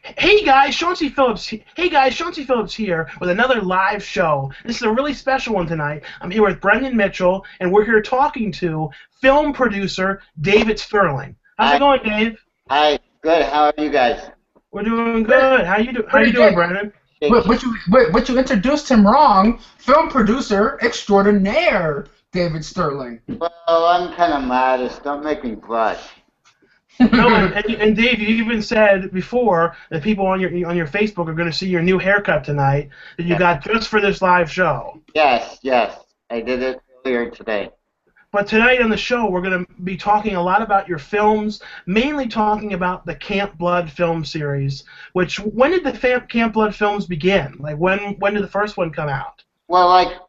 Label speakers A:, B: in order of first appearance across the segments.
A: Hey guys, Chauncey Phillips. Hey guys, Chauncey Phillips here with another live show. This is a really special one tonight. I'm here with Brendan Mitchell, and we're here talking to film producer David Sterling. How's it
B: Hi,
A: going, Dave?
B: hi, good. How are you guys?
A: We're doing
C: Pretty,
A: good. How you
C: pretty
A: doing,
C: good.
A: Brendan?
B: Shake, shake.
C: But you introduced him wrong. Film producer extraordinaire, David Sterling.
B: Well, I'm kind of modest. Don't make me blush.
A: No, and Dave, you even said before that people on your Facebook are going to see your new haircut tonight that you
B: Yes,
A: got just for this live show.
B: yes, yes. I did it earlier today.
A: But tonight on the show, we're going to be talking a lot about your films, mainly talking about the Camp Blood film series. Which when did the Camp Blood films begin? Like when did the first one come out?
B: Well,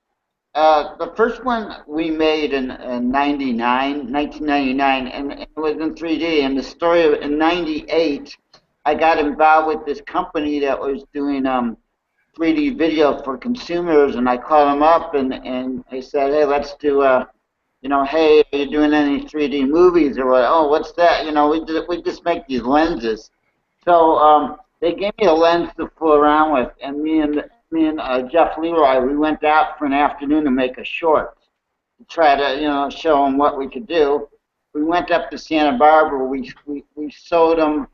B: the first one we made in 1999, and it was in 3D. And the story in '98, I got involved with this company that was doing 3D video for consumers, and I called them up and I said, hey, let's do hey, are you doing any 3D movies or what? Oh, what's that? We just make these lenses. So they gave me a lens to fool around with, and me and Jeff Leroy, we went out for an afternoon to make a short to try to show them what we could do. We went up to Santa Barbara. We showed them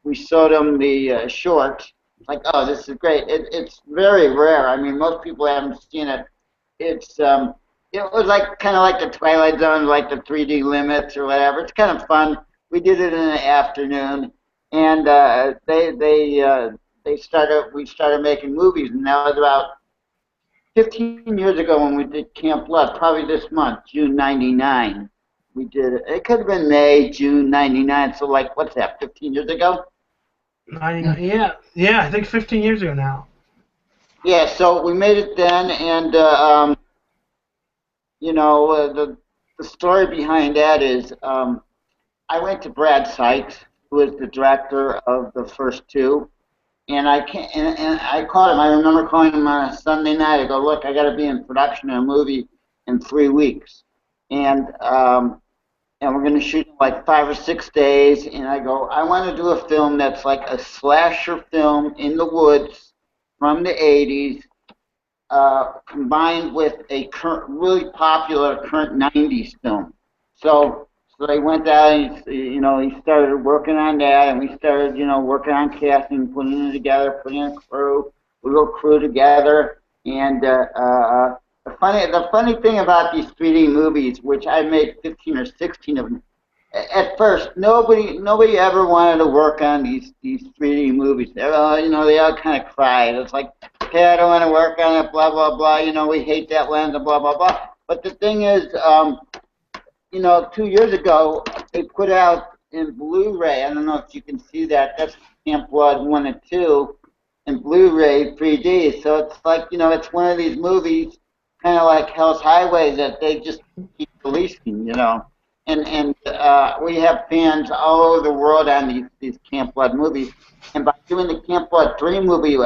B: the short. Like, oh, this is great. It's very rare. I mean, most people haven't seen it. It's it was like kind of like the Twilight Zone, like the 3D limits or whatever. It's kind of fun. We did it in the afternoon, and we started making movies, and that was about 15 years ago when we did Camp Blood. Probably this month, June '99. We did it. It could have been May, June '99. So like, what's that? 15 years ago?
A: 99. Yeah, I think 15 years ago now.
B: Yeah. So we made it then, and the story behind that is I went to Brad Sykes, who was the director of the first two, and I called him. I remember calling him on a Sunday night. I go, look, I got to be in production of a movie in 3 weeks, and we're going to shoot in like 5 or 6 days. And I go, I want to do a film that's like a slasher film in the woods from the '80s, combined with a really popular current '90s film. So they went out and he started working on that, and we started working on casting, putting it together, putting a crew, a little crew together, and the funny thing about these 3D movies, which I made 15 or 16 of them. At first, nobody ever wanted to work on these 3D movies. They all kind of cried. It's like, hey, I don't want to work on it, blah blah blah. We hate that lens, and blah blah blah. But the thing is, 2 years ago, they put out in Blu-ray. I don't know if you can see that. That's Camp Blood 1 and 2 in Blu-ray 3D. So it's like, it's one of these movies, kind of like Hell's Highway, that they just keep releasing, And we have fans all over the world on these Camp Blood movies. And by doing the Camp Blood 3 movie,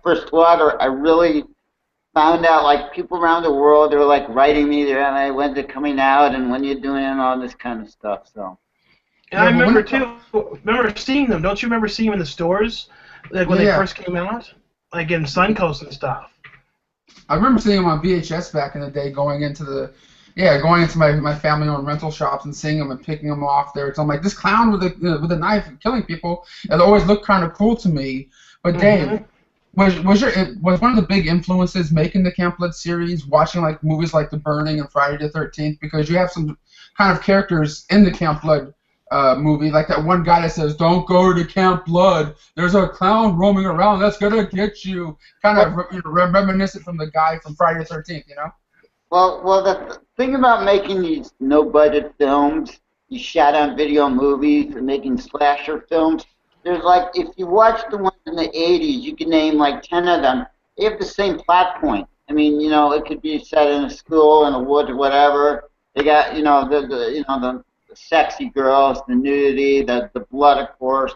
B: First Slaughter, I really found out, like, people around the world, they were like writing me, they're like, when's it coming out and when you're doing it and all this kind of stuff. So
A: And I
C: Yeah, but when
A: remember
C: it,
A: too. Remember seeing them? Don't you remember seeing them in the stores, like when they
C: yeah,
A: first came out, like in Suncoast and stuff?
C: I remember seeing him on VHS back in the day, going into my family-owned rental shops and seeing him and picking him off there. So I'm like, this clown with a knife and killing people. It always looked kind of cool to me. But Dave,
A: Hmm.
C: was one of the big influences making the Camp Blood series, watching like movies like The Burning and Friday the 13th, because you have some kind of characters in the Camp Blood movie, like that one guy that says, "Don't go to Camp Blood. There's a clown roaming around that's gonna get you." Kind of reminiscent from the guy from Friday the 13th.
B: well, the thing about making these no-budget films, you shot on video movies, and making slasher films, there's like, if you watch the ones in the '80s, you can name like 10 of them. They have the same plot point. I mean, it could be set in a school, in the woods, or whatever. They got, the sexy girls, the nudity, the blood, of course,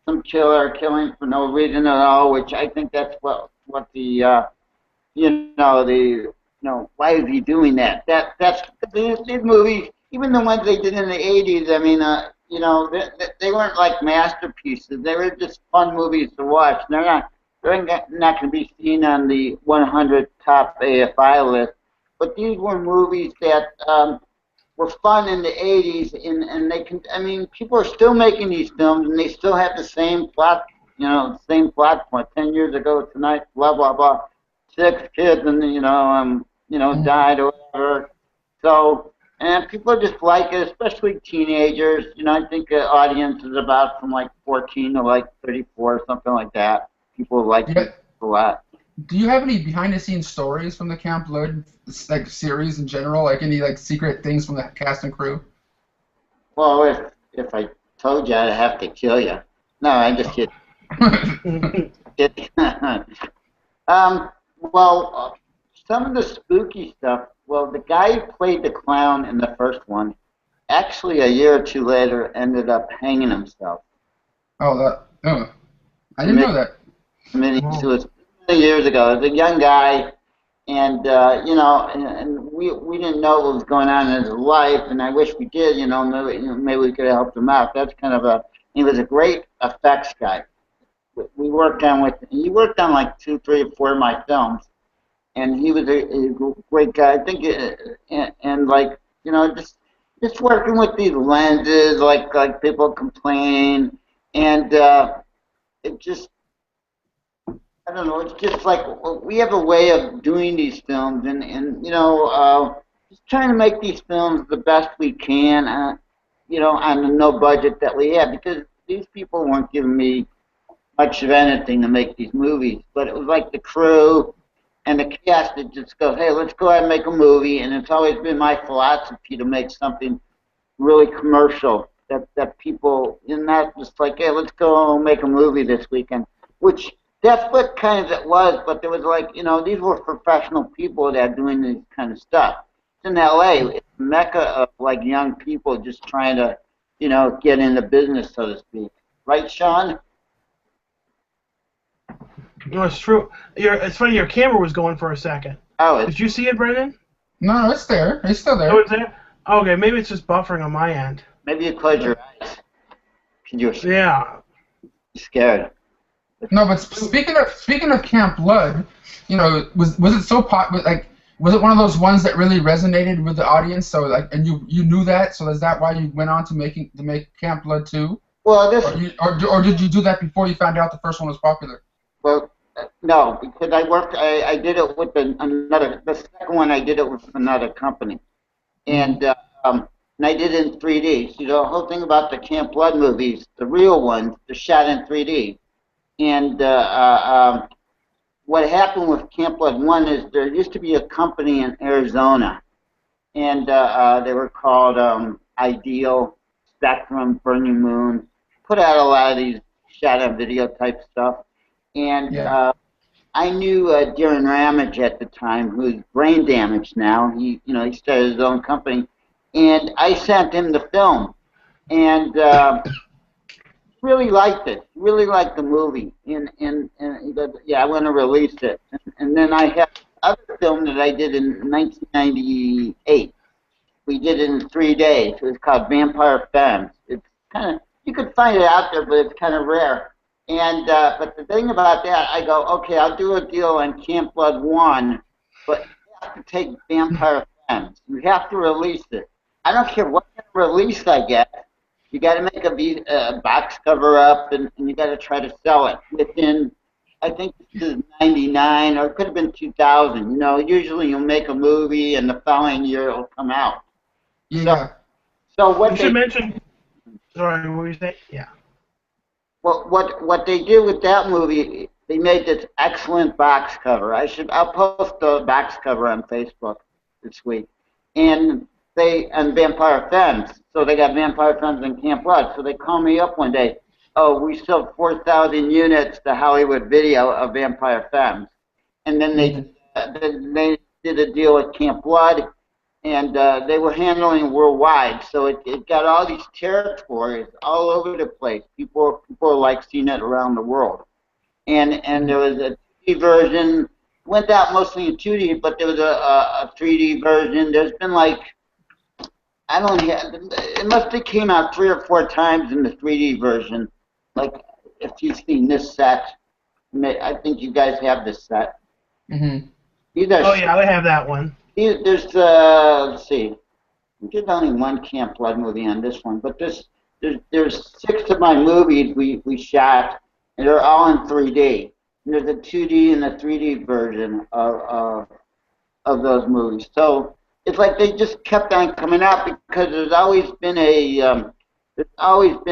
B: some killer killing for no reason at all, which I think that's what why is he doing that? That's these movies, even the ones they did in the '80s. I mean, you know, they weren't like masterpieces. They were just fun movies to watch. They're not going to be seen on the 100 top AFI list. But these were movies that were fun in the 80s, and they can. I mean, people are still making these films, and they still have the same plot. Same plot point. 10 years ago tonight, blah blah blah. 6 kids, and died or whatever. So, and people just like it, especially teenagers. I think the audience is about from like 14 to like 34, something like that. People like
C: Yeah.
B: it a lot.
C: Do you have any behind-the-scenes stories from the Camp Blood like series in general? Like any like secret things from the cast and crew?
B: Well, if I told you, I'd have to kill you. No, I'm just kidding. Well, some of the spooky stuff. Well, the guy who played the clown in the first one, actually a year or two later, ended up hanging himself.
C: Oh, I didn't know that.
B: I mean, it was many years ago. He was a young guy, and and we didn't know what was going on in his life, and I wish we did. Maybe we could have helped him out. That's kind of he was a great effects guy. We worked on he worked on like 2, 3, or 4 of my films, and he was a great guy. I think, and like just working with these lenses, like people complain, and it just I don't know. It's just like we have a way of doing these films, and just trying to make these films the best we can, on the no budget that we have, because these people weren't giving me much of anything to make these movies, but it was like the crew and the cast that just goes, hey, let's go ahead and make a movie, and it's always been my philosophy to make something really commercial that people, not just like, hey, let's go make a movie this weekend, which that's what kind of it was, but there was like, these were professional people that are doing this kind of stuff. It's in LA, it's a mecca of like young people just trying to, get into business, so to speak. Right, Sean?
A: No, it's true. It's funny, your camera was going for a second.
B: Oh,
A: Did you see it, Brendan?
C: No, it's there. It's still there.
A: Oh, it's there? Okay, maybe it's just buffering on my end.
B: maybe you close your eyes. You're
A: Yeah.
B: scared.
C: No, but speaking of Camp Blood, was it so was it one of those ones that really resonated with the audience? So like, and you knew that, so is that why you went on to make Camp Blood 2?
B: Well,
C: Or did you do that before you found out the first one was popular?
B: Well, no, because I did it with the second one I did it with another company, and I did it in 3D. So the whole thing about the Camp Blood movies, the real ones, they're shot in 3D. And what happened with Camp Blood 1 is there used to be a company in Arizona, and they were called Ideal, Spectrum, Burning Moon, put out a lot of these shot on video type stuff. And I knew Darren Ramage at the time, who's brain damaged now. He started his own company, and I sent him the film, and really liked it. Really liked the movie, and he goes, yeah, I want to release it. And then I have another film that I did in 1998. We did it in 3 days. It was called Vampire Femmes. It's kind of, you could find it out there, but it's kind of rare. And but the thing about that, I go, okay, I'll do a deal on Camp Blood 1, but you have to take Vampire Femmes. You have to release it. I don't care what kind of release I get. You got to make a box cover up, and you got to try to sell it within, I think this is 99, or it could have been 2000. Usually you'll make a movie, and the following year it'll come out.
C: Yeah.
B: So what
A: You should mention. Sorry, what were you saying? Yeah.
B: Well, what they did with that movie, they made this excellent box cover. I'll post the box cover on Facebook this week, and Vampire Femmes. So they got Vampire Femmes and Camp Blood. So they called me up one day. Oh, we sold 4,000 units to Hollywood Video of Vampire Femmes, and then they did a deal with Camp Blood, and they were handling worldwide. So it got all these territories all over the place. People like seeing it around the world, and there was a 2D version. Went out mostly in 2D, but there was a 3D version. There's been like I don't have. It must have came out 3 or 4 times in the 3D version. Like if you've seen this set, I think you guys have this set.
C: Mm-hmm.
B: These are
A: Oh yeah, I have that one.
B: there's let's see, there's only one Camp Blood movie on this one, but there's 6 of my movies we shot, and they're all in 3D. And there's a 2D and a 3D version of those movies. So it's like they just kept on coming out because there's always been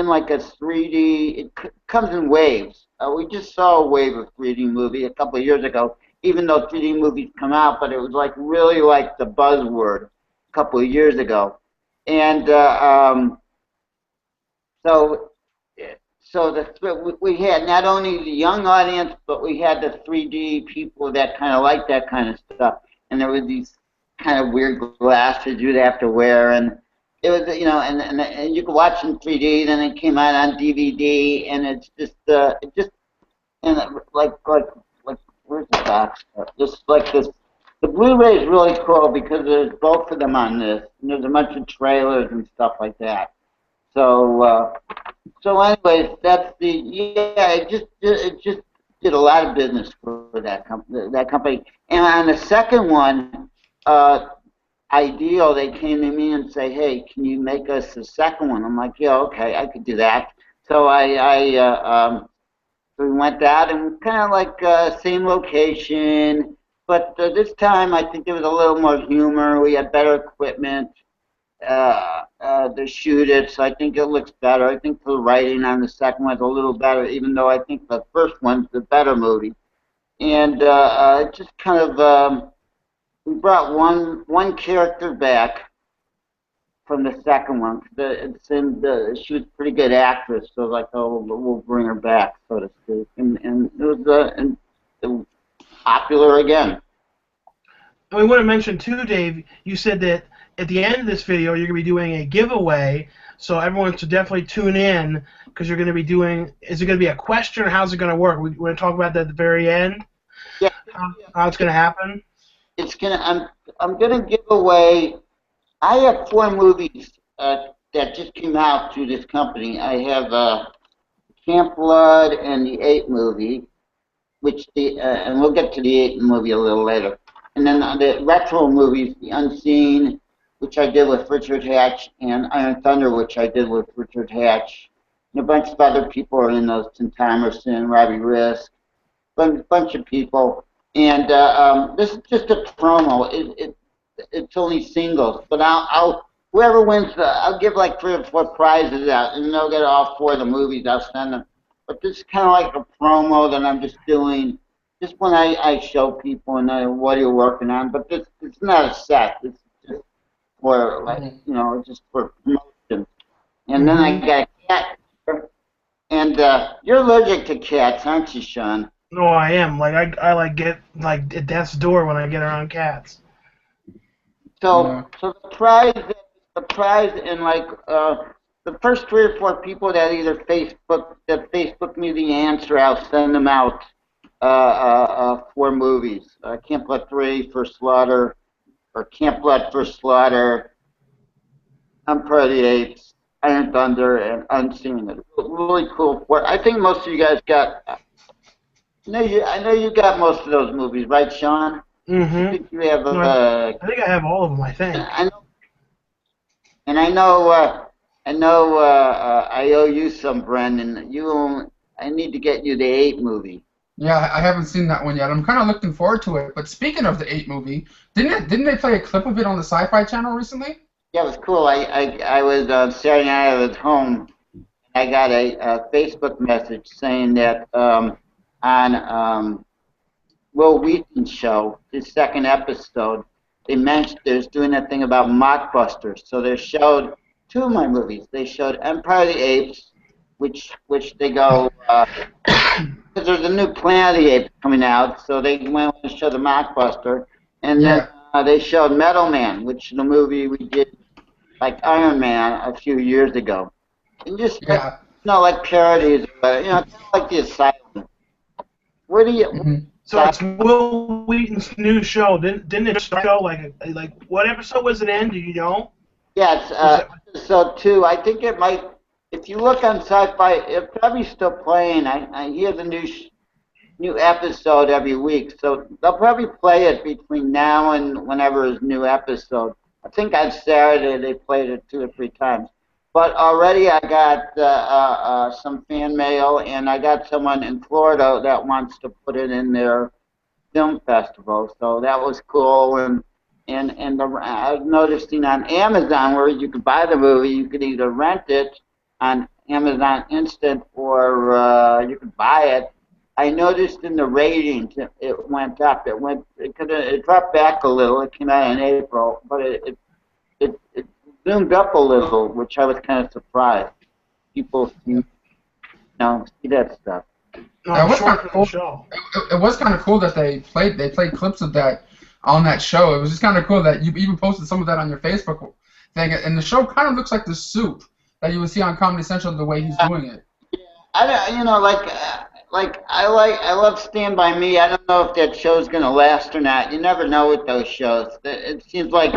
B: like a 3D. Comes in waves. We just saw a wave of 3D movie a couple of years ago, even though 3D movies come out, but it was like really like the buzzword a couple of years ago, and so. So we had not only the young audience, but we had the 3D people that kind of like that kind of stuff. And there were these kind of weird glasses you'd have to wear, and it was, and you could watch in 3D. Then it came out on DVD, and it's just and like where's the box? Just like this. The Blu-ray is really cool because there's both of them on this, and there's a bunch of trailers and stuff like that. So. So anyways, that's it just did a lot of business for that company. And on the second one, Ideal, they came to me and say, hey, can you make us the second one? I'm like, yeah, okay, I could do that. So we went out and kind of like same location, but this time I think there was a little more humor. We had better equipment. To shoot it, so I think it looks better. I think the writing on the second one's a little better, even though I think the first one's the better movie. And it just kind of we brought one character back from the second one. She was a pretty good actress, so like, oh, we'll bring her back, so to speak. And it was popular again.
A: And we want to mention too, Dave. You said that at the end of this video, you're going to be doing a giveaway, so everyone should definitely tune in because you're going to be doing. Is it going to be a question, or how's it going to work? We want to talk about that at the very end.
B: Yeah.
A: How it's going to happen.
B: I'm gonna give away. I have 4 movies that just came out through this company. I have Camp Blood and the 8 movie, and we'll get to the 8 movie a little later. And then the retro movies, The Unseen, which I did with Richard Hatch, and Iron Thunder, which I did with Richard Hatch. And a bunch of other people are in those, Tim Thomerson, Robbie Risk, bunch of people. And this is just a promo. It's only singles, but whoever wins, I'll give like 3 or 4 prizes out, and they'll get all 4 of the movies. I'll send them. But this is kind of like a promo that I'm just doing. Just when I show people and what you're working on, but it's not a set. It's just for just for promotion. And then I got a cat, and you're allergic to cats, aren't you, Sean?
A: No, I am. Like I like get like at death's door when I get around cats.
B: So the prize, and like the first 3 or 4 people that either Facebook me the answer, I'll send them out 4 movies. Camp Blood 3, First Slaughter, or Camp Blood, First Slaughter, Empire of the Apes, Iron Thunder, and Unseen. It's really cool. I think most of you guys got. I know you got most of those movies, right, Sean?
A: Mm-hmm.
B: I think you have.
A: I think I have all of them. I think.
B: I know. I owe you some, Brendan. I need to get you the 8 movie.
C: Yeah, I haven't seen that one yet. I'm kind of looking forward to it. But speaking of the 8 movie, didn't they play a clip of it on the Sci-Fi Channel recently?
B: Yeah, it was cool. I was Saturday night. I was home. I got a Facebook message saying that on Will Wheaton's show, his second episode, they mentioned there's doing that thing about mockbusters. So they showed 2 of my movies. They showed Empire of the Apes, which they go. Because there's a new Planet of the Apes coming out, so they went and showed the mockbuster, and then they showed Metal Man, which is the movie we did, like Iron Man, a few years ago, and just like parodies, kind of like the Asylum. Where do you?
A: So it's Will Wheaton's new show. Didn't it show like what episode was it in? Do you know?
B: Yeah, it's
A: Was it?
B: episode 2. I think it might. If you look on Sci-Fi, it's probably still playing. I hear the new episode every week, so they'll probably play it between now and whenever is new episode. I think on Saturday they played it 2 or 3 times. But already I got some fan mail, and I got someone in Florida that wants to put it in their film festival, so that was cool. I was noticing on Amazon where you could buy the movie, you could either rent it on Amazon Instant or you could buy it. I noticed in the ratings it went up. It dropped back a little. It came out in April, but it zoomed up a little, which I was kind of surprised. People see that stuff.
A: No,
C: That
A: I'm
C: was
A: short
C: kind of
A: for the
C: cool.
A: show.
C: It was kind of cool that they played clips of that on that show. It was just kind of cool that you even posted some of that on your Facebook thing. And the show kind of looks like the soup that you would see on Comedy Central the way he's doing it.
B: I don't, I love Stand By Me. I don't know if that show's gonna last or not. You never know with those shows. It seems like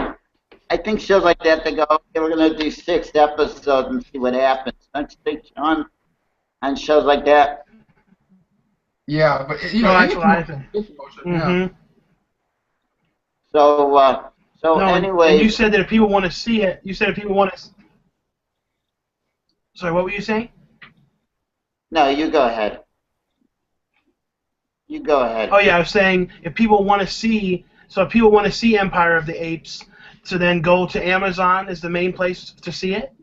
B: I think shows like that they go, okay, we're gonna do 6 episodes and see what happens. Don't you think, Sean, on shows like that?
C: Yeah, but
A: No, that's
C: any
A: what I
C: promotion,
A: think.
C: good promotion,
A: Mm-hmm.
C: yeah.
B: So
A: No,
B: anyway,
A: and you said that if people want to see it, you said if people want to. Sorry, what were you saying?
B: no, you go ahead. You go ahead.
A: Oh yeah, I was saying if people want to see, so if people want to see Empire of the Apes, to then go to Amazon is the main place to see it.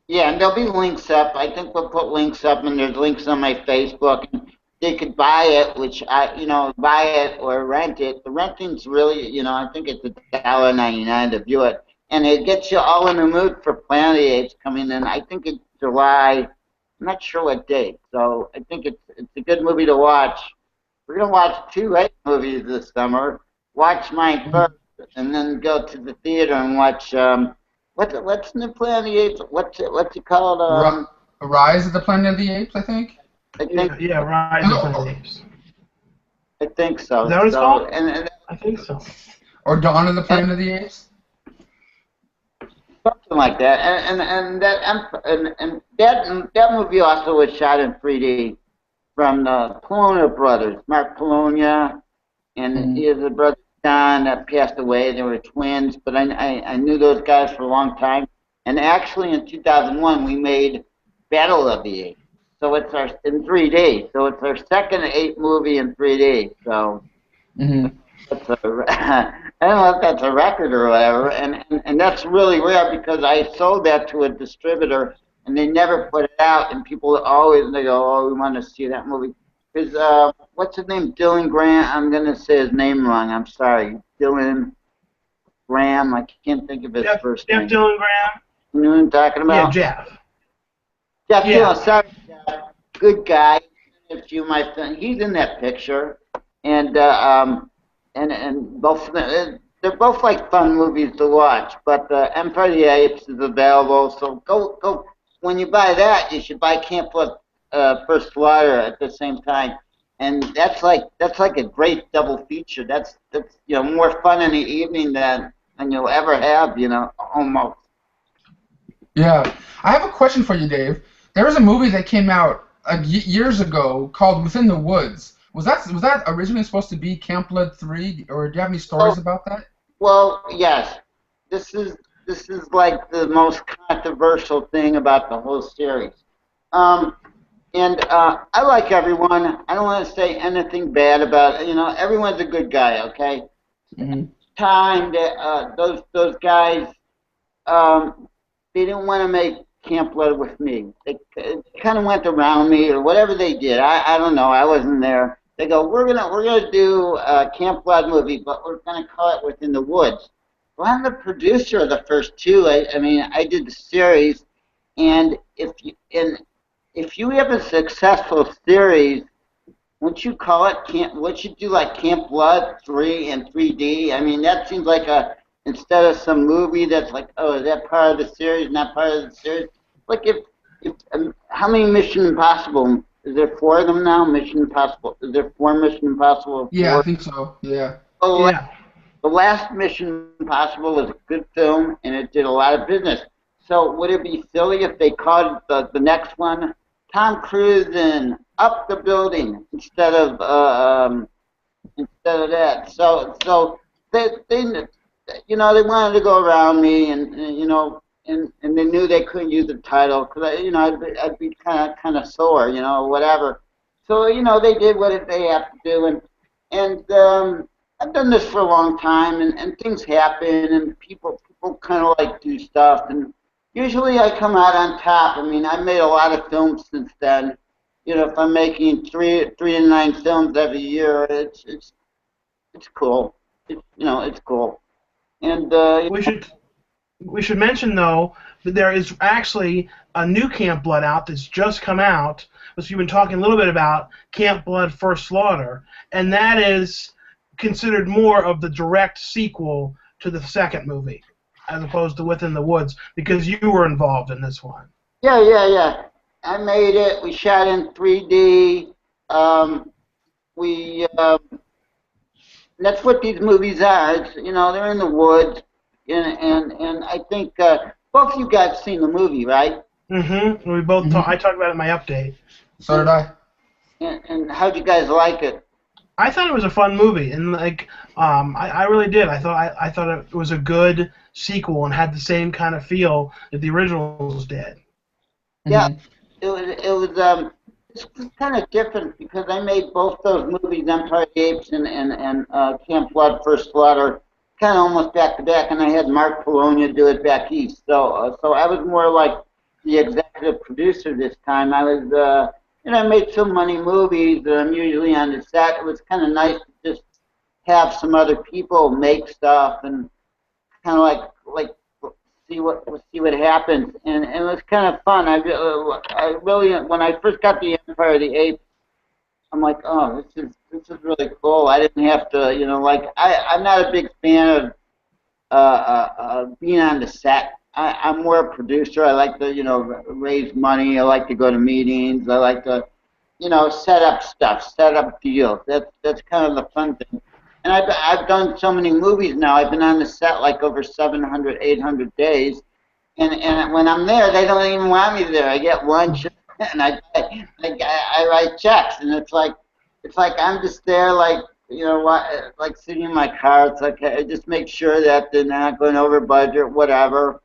B: Yeah, and there'll be links up. I think we'll put links up, and there's links on my Facebook. They could buy it, which buy it or rent it. The renting's really, I think it's $1.99 to view it, and it gets you all in the mood for Planet of the Apes coming in. I think it's July. I'm not sure what date, so I think it's a good movie to watch. We're gonna watch 2 movies this summer. Watch mine first, and then go to the theater and watch what's in the Planet of the Apes? What's it called?
C: Rise of the Planet of the Apes, I think.
B: I think
A: Yeah, Rise of the Planet of the Apes.
B: I think so.
A: Is that what it's called?
B: And
A: I think so.
C: Or Dawn of the Planet of the Apes.
B: something like that. And that movie also was shot in 3D from the Polonia brothers, Mark Polonia, and he has a brother Don that passed away. They were twins, but I knew those guys for a long time. And actually, in 2001, we made Battle of the Apes. So it's in 3D. So it's our second ape movie in 3D. So that's I don't know if that's a record or whatever. And that's really rare because I sold that to a distributor and they never put it out. And people always they go, oh, we want to see that movie. Because what's his name? Dylan Graham. I'm gonna say his name wrong. I'm sorry. Dylan Graham. I can't think of his first name.
A: Dylan Graham.
B: You know what I'm talking about?
A: Yeah, Jeff.
B: Jeff,
A: Yeah.
B: sorry, Jeff. Good guy. If you my friend, he's in that picture, and both they're both like fun movies to watch. But Empire of the Apes is available, so go when you buy that, you should buy Camp Blood First Slaughter at the same time, and that's like a great double feature. That's more fun in the evening than you'll ever have, almost.
C: Yeah. I have a question for you, Dave. There was a movie that came out years ago called Within the Woods. Was that originally supposed to be Camp Blood 3, or do you have any stories about that?
B: Well, yes. This is like the most controversial thing about the whole series. I like everyone. I don't want to say anything bad about it. Everyone's a good guy, okay? Time that those guys they didn't want to make Camp Blood with me. They kind of went around me or whatever they did. I don't know. I wasn't there. They go, we're gonna do a Camp Blood movie, but we're gonna call it Within the Woods. Well, I'm the producer of the first 2. I did the series, and if you have a successful series, wouldn't you call it Wouldn't you do like Camp Blood 3 and 3D? That seems like instead of some movie that's like, oh, is that part of the series, not part of the series? Like how many Mission Impossible? Is there 4 of them now? Mission Impossible. Is there 4 Mission Impossible? 4?
C: Yeah, I think so. Yeah.
B: The last Mission Impossible was a good film, and it did a lot of business. So would it be silly if they called the next one Tom Cruise in Up the Building instead of that? So they they wanted to go around me, and they knew they couldn't use the title because I'd be kind of sore, whatever. So they did what they have to do, and I've done this for a long time, and things happen, and people kind of like do stuff, and usually I come out on top. I mean, I've made a lot of films since then. If I'm making three to nine films every year, it's cool. It's cool. And
A: We should mention though that there is actually a new Camp Blood out that's just come out, which you've been talking a little bit about, Camp Blood First Slaughter, and that is considered more of the direct sequel to the second movie, as opposed to Within the Woods, because you were involved in this one.
B: yeah. I made it. We shot in 3D. We That's what these movies are. They're in the woods, and I think both of you guys seen the movie, right?
A: Mm-hmm. We both. I talked about it in my update.
C: So did I.
B: And how'd you guys like it?
A: I thought it was a fun movie, and I really did. I thought it was a good sequel and had the same kind of feel that the originals did.
B: Yeah, it's kind of different because I made both those movies, Empire of the Apes and Camp Blood First Slaughter, kind of almost back to back, and I had Mark Polonia do it back east. So I was more like the executive producer this time. I was I made so many movies that I'm usually on the set. It was kind of nice to just have some other people make stuff and kind of like see what happens, and it was kind of fun. I really when I first got the Empire of the Apes, I'm like, oh, this is really cool. I didn't have to, I'm not a big fan of being on the set. I'm more a producer. I like to raise money. I like to go to meetings. I like to set up stuff, set up deals. That's kind of the fun thing. And I've done so many movies now. I've been on the set like over 700, 800 days. And when I'm there, they don't even want me there. I get lunch and I write checks. And it's like I'm just there like sitting in my car. It's like I just make sure that they're not going over budget, whatever.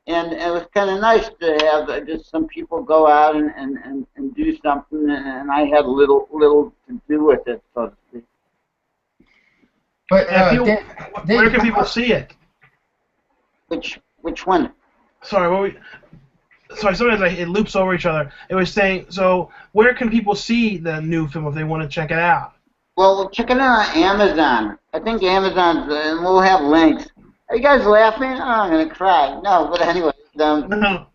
B: And it was kind of nice to have just some people go out and do something, and I had little to do with it, so to speak.
C: But
A: where can people see it?
B: Which one?
A: Sorry, sometimes it loops over each other. It was saying, so where can people see the new film if they want to check it out?
B: Well, check it out on Amazon. I think Amazon's, and we'll have links. Are you guys laughing? Oh, I'm gonna cry. No, but anyway, no,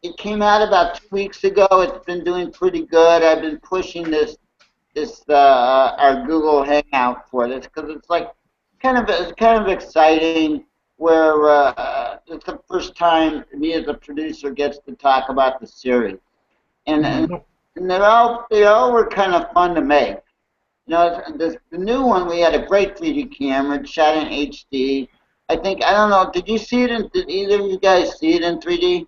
B: it came out about 2 weeks ago. It's been doing pretty good. I've been pushing this our Google Hangout for this because it's kind of exciting where it's the first time me as a producer gets to talk about the series, and they all were kind of fun to make. The new one, we had a great 3D camera, shot in HD. I don't know, did you see it did either of you guys see it in 3D?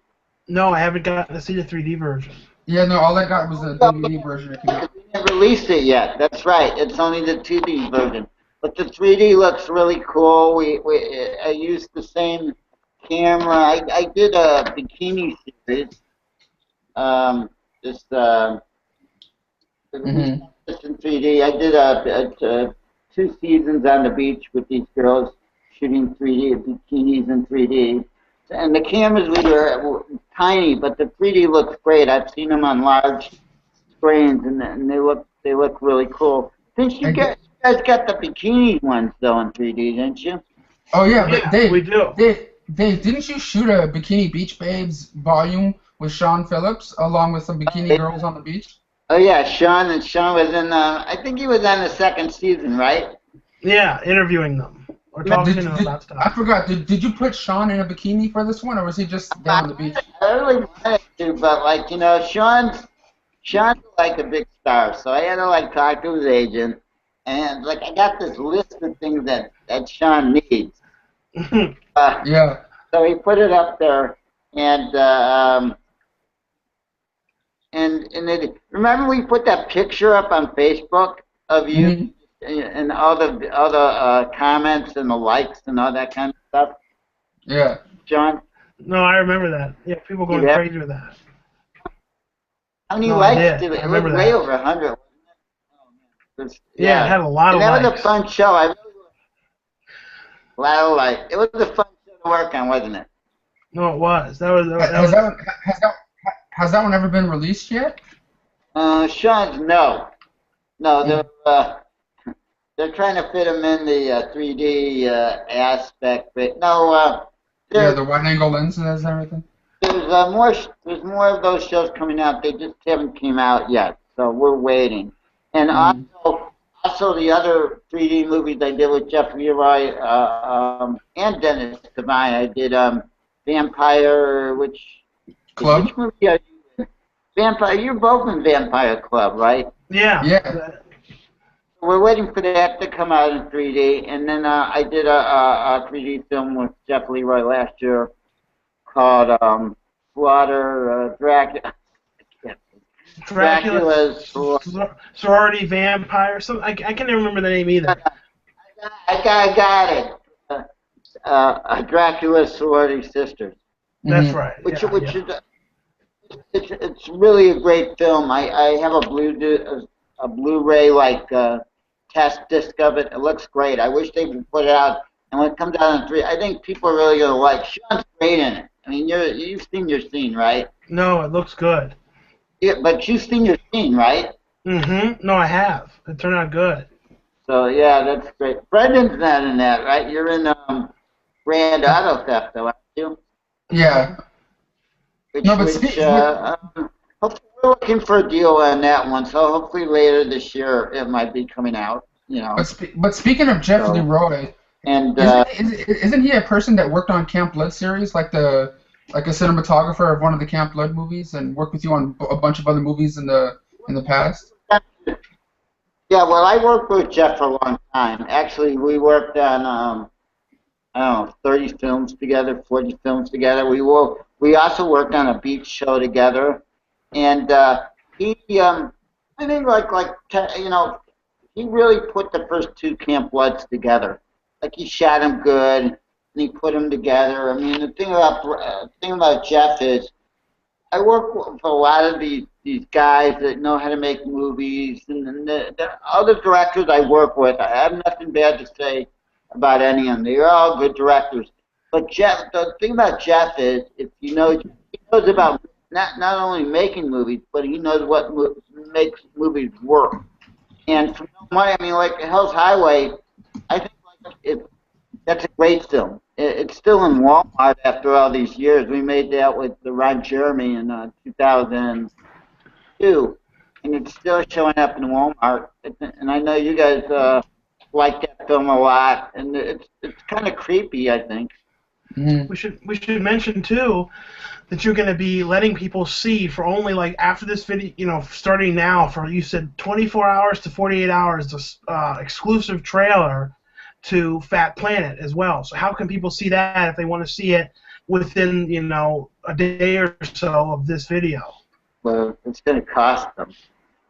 A: No, I haven't gotten to see the 3D version.
C: Yeah, no, all I got was the DVD version.
B: We haven't released it yet, that's right. It's only the 2D version. But the 3D looks really cool. I used the same camera. I did a bikini series. Just in 3D. I did 2 seasons on the beach with these girls shooting 3D bikinis in 3D. And the cameras were tiny, but the 3D looks great. I've seen them on large screens, and they look really cool. You guys got the bikini ones though in 3D, didn't you?
C: Oh yeah, but Dave,
A: we do.
C: Dave, didn't you shoot a Bikini Beach Babes volume with Sean Phillips along with some bikini girls on the beach?
B: Oh yeah, Sean was in. I think he was on the second season, right?
A: Yeah, interviewing them or talking to them about stuff.
C: I forgot. Did you put Sean in a bikini for this one, or was he just down on the beach?
B: I really wanted to, but Sean's like a big star, so I had to talk to his agent, and I got this list of things that Sean needs.
C: Yeah.
B: So he put it up there, and remember we put that picture up on Facebook of you and all the comments and the likes and all that kind of stuff.
C: Yeah.
B: John,
A: No, I remember that. Yeah, people going crazy with that.
B: how many
A: No, I
B: likes
A: did.
B: did it?
A: I
B: It was
A: remember
B: way
A: that.
B: over 100. Wasn't it? It was,
A: Yeah, it had a lot
B: and
A: of
B: that was a
A: likes.
B: fun show. A lot of likes. It was a fun show to work on, wasn't it?
A: No, it was. That was.
C: Has that one ever been released yet?
B: Sean's no. They're trying to fit them in the 3D aspect, but no.
C: Yeah, the wide angle lenses and everything.
B: There's more of those shows coming out. They just haven't came out yet, so we're waiting. And also the other 3D movies I did with Jeff Leroy and Dennis Devine. I did Vampire, which
C: Club.
B: Which movie are you in? Vampire. You're both in Vampire Club, right?
A: Yeah.
C: Yeah.
B: We're waiting for that to come out in 3D, and then I did a 3D film with Jeff Leroy last year called Slaughter Dracula's
A: Sorority Vampire. I can't even remember the name either.
B: I got it. Dracula's Sorority Sisters.
A: That's right.
B: Which is it's really a great film. I have a Blu-ray like test disc of it. It looks great. I wish they would put it out. And when it comes out in 3, I think people are really gonna like. Sean's great in it. I mean, you've seen your scene, right?
A: No, it looks good.
B: Yeah, but you've seen your scene, right?
A: Mm-hmm. No, I have. It turned out good.
B: So yeah, that's great. Brendan's not in that, right? You're in Grand Auto Theft, though, aren't you?
C: Yeah.
B: Hopefully we're looking for a deal on that one. So hopefully later this year it might be coming out. You know.
C: But speaking of Jeff Leroy,
B: and
C: isn't he a person that worked on Camp Blood series, like a cinematographer of one of the Camp Blood movies, and worked with you on a bunch of other movies in the past?
B: Yeah, well, I worked with Jeff for a long time. Actually, we worked on I don't know, 30 films together, 40 films together. We also worked on a beach show together, and he I think he really put the first 2 Camp Bloods together. Like he shot them good, and he put them together. I mean, the thing about Jeff is, I work with a lot of these guys that know how to make movies, and the other directors I work with, I have nothing bad to say about any of them. They're all good directors. But Jeff, the thing about Jeff is, if you know, he knows about not only making movies, but he knows what makes movies work. And for no money, I mean, like Hell's Highway, I think that's a great film. It's still in Walmart after all these years. We made that with Ron Jeremy in 2002, and it's still showing up in Walmart. And I know you guys like that film a lot, and it's kind of creepy, I think.
A: Mm-hmm. We should mention too that you're going to be letting people see for only like after this video, starting now for you said 24 hours to 48 hours, this exclusive trailer to Fat Planet as well. So how can people see that if they want to see it within a day or so of this video?
B: Well, it's going to cost them.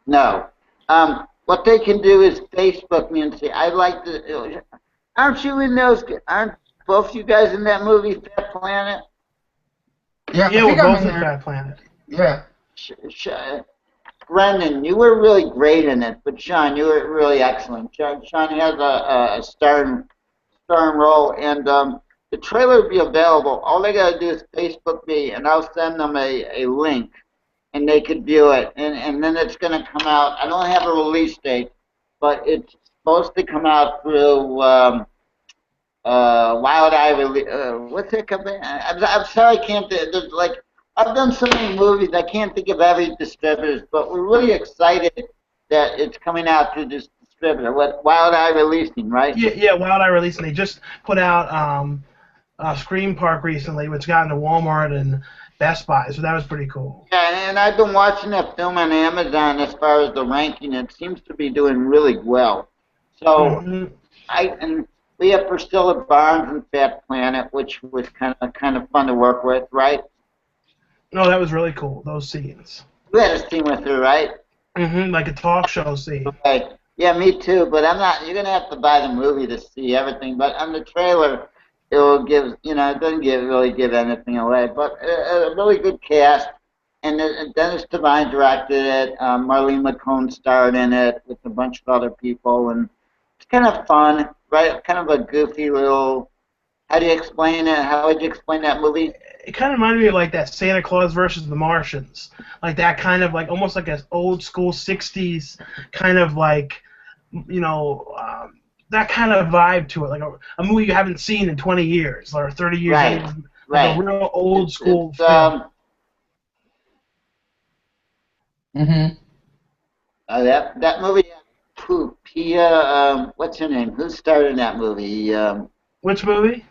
B: No. What they can do is Facebook me and say, I'd like to. Aren't you in those? Aren't both you guys in that movie, Fat Planet?
C: Yeah,
A: we're both in Fat Planet.
C: Yeah.
B: Brendan, you were really great in it, but Sean, you were really excellent. Sean has a starring role, and the trailer will be available. All they got to do is Facebook me, and I'll send them a link, and they could view it. And then it's going to come out. I don't have a release date, but it's supposed to come out through Wild Eye. What's it coming? I'm sorry, I can't. There's like. I've done so many movies, I can't think of every distributor, but we're really excited that it's coming out through this distributor. Wild Eye Releasing, right?
A: Yeah, Wild Eye Releasing. They just put out Scream Park recently, which got into Walmart and Best Buy, so that was pretty cool.
B: Yeah, and I've been watching that film on Amazon as far as the ranking. It seems to be doing really well. So, We have Priscilla Barnes and Fat Planet, which was kind of fun to work with, right?
A: No, that was really cool. Those scenes.
B: You had a scene with her, right?
A: Like a talk show scene.
B: Okay. Yeah, me too. But I'm not. You're gonna have to buy the movie to see everything. But on the trailer, it will give. It doesn't really give anything away. But a really good cast. And Dennis Devine directed it. Marlene McCone starred in it with a bunch of other people, and it's kind of fun, right? Kind of a goofy little. How do you explain it? How would you explain that movie?
A: It kind of reminded me of like that Santa Claus versus the Martians, like that kind of like almost like an old school '60s kind of like, that kind of vibe to it, like a movie you haven't seen in 20 years or 30 years,
B: Right,
A: like
B: right.
A: a real old school
B: It's,
A: film.
C: Mm-hmm.
B: that movie. Pia, what's her name? Who starred in that movie?
A: Which movie?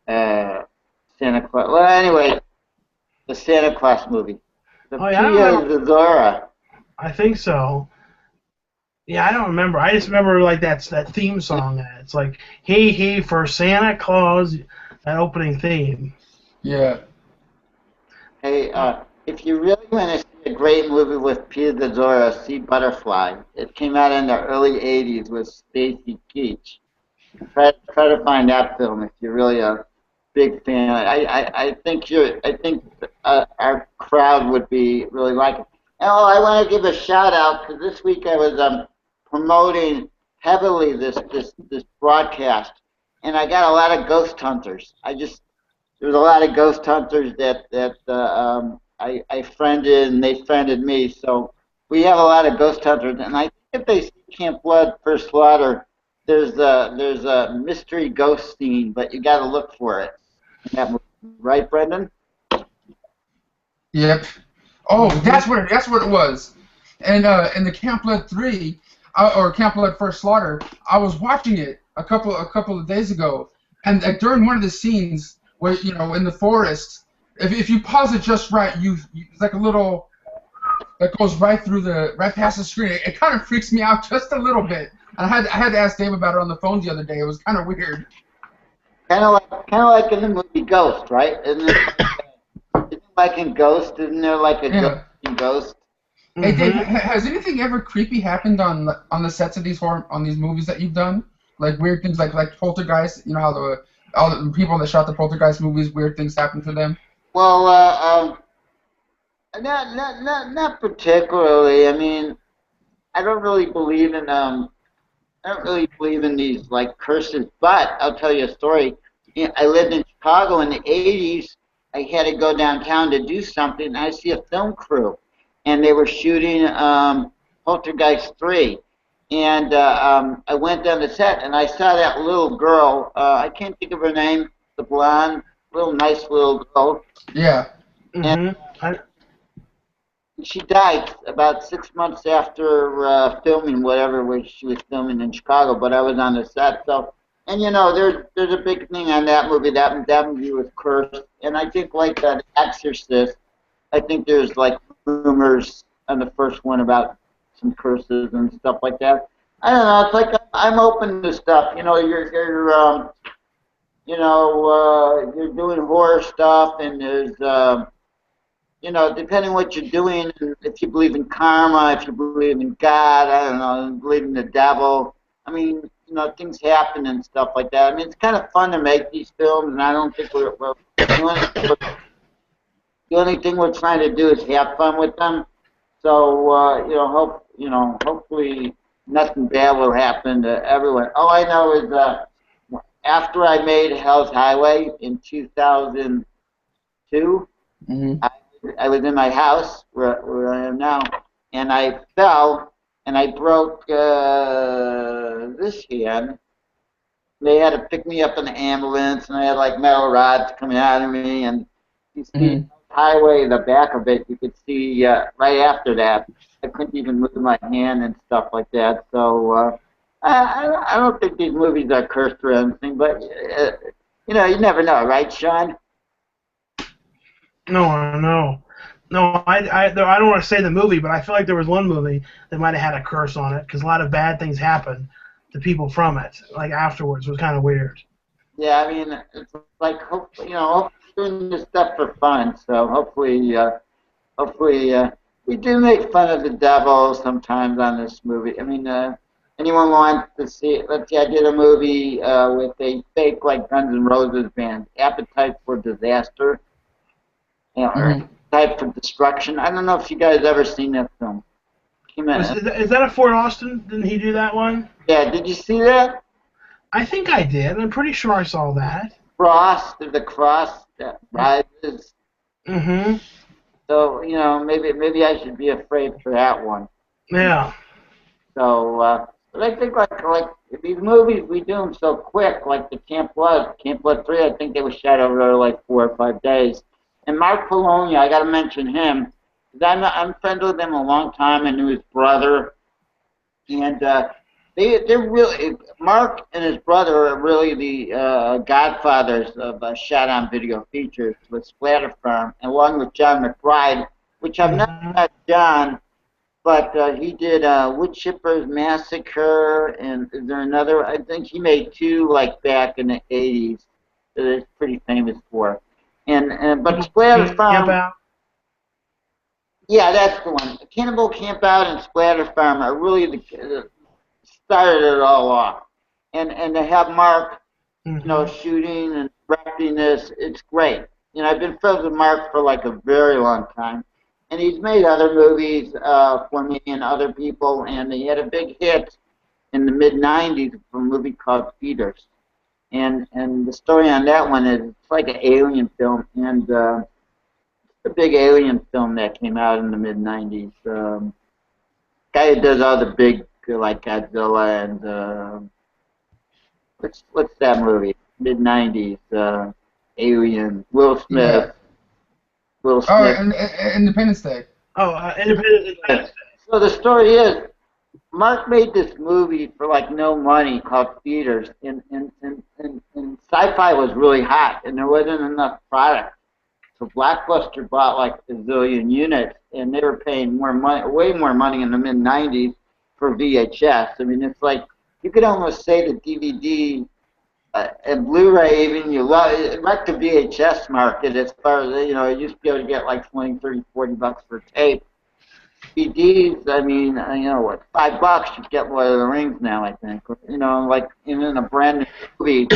B: Santa Claus. Well, anyway, the Santa Claus movie. The
A: Oh yeah, I don't
B: Pia
A: remember.
B: Zazora.
A: I think so. Yeah, I don't remember. I just remember like that theme song. It's like "Hey for Santa Claus," that opening theme.
C: Yeah.
B: Hey, if you really want to see a great movie with Pia Zazora, see Butterfly. It came out in the early '80s with Stacy Keach. Try to find that film if you're really a big fan. I think our crowd would be really like it. And I want to give a shout out because this week I was promoting heavily this broadcast, and I got a lot of ghost hunters. There's a lot of ghost hunters that I friended and they friended me. So we have a lot of ghost hunters, and I think if they see Camp Blood First Slaughter, there's a mystery ghost scene, but you got to look for it. Right, Brendan?
C: Yep. Oh, that's what it was. And in the Camp Blood 3, or Camp Blood First Slaughter, I was watching it a couple of days ago, and during one of the scenes where in the forest, if you pause it just right, it's like a little that goes right past the screen. It kind of freaks me out just a little bit. I had to ask Dave about it on the phone the other day. It was kind of weird.
B: Kind of like in the movie Ghost, right? Isn't it like in Ghost? Isn't there like a ghost in Ghost?
C: Hey Dave, has anything ever creepy happened on the sets of these movies that you've done? Like weird things like Poltergeist. You know how all the people that shot the Poltergeist movies, weird things happened to them.
B: Well, not particularly. I mean, I don't really believe in these like curses, but I'll tell you a story. I lived in Chicago in the '80s. I had to go downtown to do something, and I see a film crew, and they were shooting Poltergeist 3. And I went down the set, and I saw that little girl. I can't think of her name. The blonde, nice little girl.
C: Yeah.
B: And she died about 6 months after filming whatever she was filming in Chicago. But I was on the set, so. And there's a big thing on that movie. That movie was cursed, and I think like The Exorcist. I think there's like rumors on the first one about some curses and stuff like that. I don't know. It's like I'm open to stuff. You're doing horror stuff, and there's depending what you're doing, and if you believe in karma, if you believe in God, I don't know, believe in the devil. I mean, things happen and stuff like that. I mean, it's kind of fun to make these films, and I don't think the only thing we're trying to do is have fun with them. So, hopefully nothing bad will happen to everyone. All I know is after I made Hell's Highway in 2002, I was in my house where I am now, and I fell and I broke this hand. They had to pick me up in the ambulance, and I had like metal rods coming out of me, and you see highway, the back of it, you could see right after that. I couldn't even move my hand and stuff like that. So I don't think these movies are cursed or anything, but you never know, right, Sean?
A: No. I don't want to say the movie, but I feel like there was one movie that might have had a curse on it because a lot of bad things happen. the people from it, like afterwards, was kind of weird.
B: Yeah, I mean, it's like hopefully doing this stuff for fun. So hopefully, we do make fun of the devil sometimes on this movie. I mean, anyone wants to see it? Let's see, I did a movie with a fake like Guns N' Roses band, Appetite for Disaster, or
C: Hmm.
B: Appetite for Destruction. I don't know if you guys ever seen that film. Came out,
A: Is that a Fort Austin? Didn't he do that one?
B: yeah, did you see that?
A: I think I did. I'm pretty sure I saw that.
B: The cross that rises.
A: Mm-hmm.
B: So maybe I should be afraid for that one.
A: Yeah.
B: So, but I think like these movies we do them so quick, like the Camp Blood 3. I think they were shot over like 4 or 5 days. And Mark Polonia, I got to mention him. 'Cause I'm friends with him a long time. I knew his brother, and they're really Mark and his brother are really the godfathers of shot on video features with Splatter Farm, along with John McBride, which I've never
A: Mm-hmm.
B: met John. But he did Wood Chipper's Massacre, and is there another? I think he made two like back in the 80s that he's pretty famous for. But Splatter
A: Camp
B: Farm,
A: out.
B: yeah, that's the one. Cannibal Camp Out and Splatter Farm are really the started it all off. And to have Mark,
A: Mm-hmm.
B: shooting and directing this, it's great. I've been friends with Mark for like a very long time, and he's made other movies for me and other people, and he had a big hit in the mid '90s for a movie called Feeders, and the story on that one is it's like an alien film, and it's a big alien film that came out in the mid '90s. Guy who does all the big like Godzilla and what's that movie? Mid '90s, Alien, Will
C: Yeah.
B: Smith, Will
C: Oh,
B: Smith.
C: and Independence Day.
A: Oh, Independent.
B: So the story is, Mark made this movie for like no money called Theaters, and sci-fi was really hot, and there wasn't enough product. So Blockbuster bought like a zillion units, and they were paying more money, way more money in the mid '90s for VHS. I mean, it's like you could almost say the DVD and Blu-ray, even you love it, like the VHS market as far as you used to be able to get like 20, 30, $40 for tape. DVDs, I mean, what, $5 you get Lord of the Rings now, I think. Like even a brand new movie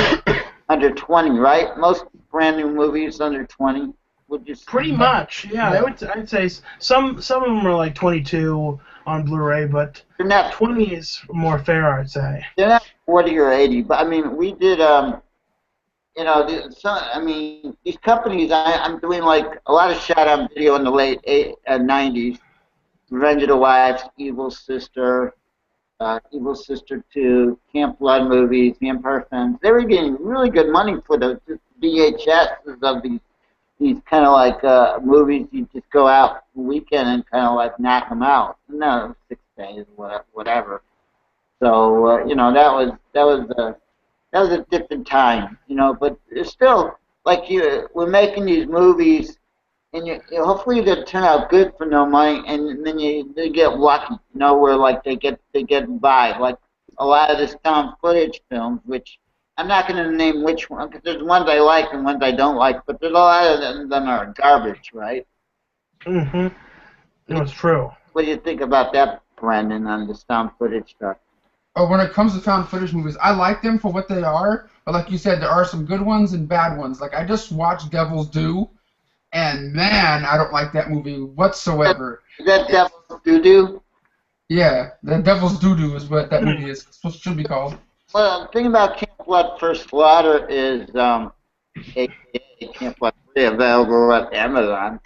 B: under 20, right? Most brand new movies under 20. Would you say?
A: Pretty much, yeah.
C: Yeah.
A: I'd say some of them are like 22 on Blu-ray, but
B: They're not
A: 20 is more fair, I'd say.
B: they're not 40 or 80, but I mean, we did I mean, these companies. I'm doing like a lot of shot on video in the late 90s. Revenge of the Wives, Evil Sister 2, Camp Blood movies, Vampire Films. They were getting really good money for the VHSs of these kind of like movies. You just go out weekend and kind of like knock them out. No, 6 days, whatever. So that was a different time, But it's still like we're making these movies, and hopefully they turn out good for no money, and then they get lucky, where like they get by, like a lot of this found footage films, which I'm not going to name which one, because there's ones I like and ones I don't like, but there's a lot of them are garbage, right?
A: Mm-hmm. No, it's true.
B: What do you think about that, Brendan, on this found footage stuff?
C: Oh, when it comes to found footage movies, I like them for what they are, but like you said, there are some good ones and bad ones. Like I just watched Devil's Due, and man, I don't like that movie whatsoever.
B: Is that Devil's Doo-Doo?
C: Yeah, the Devil's Doo Doo is what that movie is should be called.
B: Well, the thing about Camp Blood First Slaughter is, AKA Camp Blood 3, available at Amazon.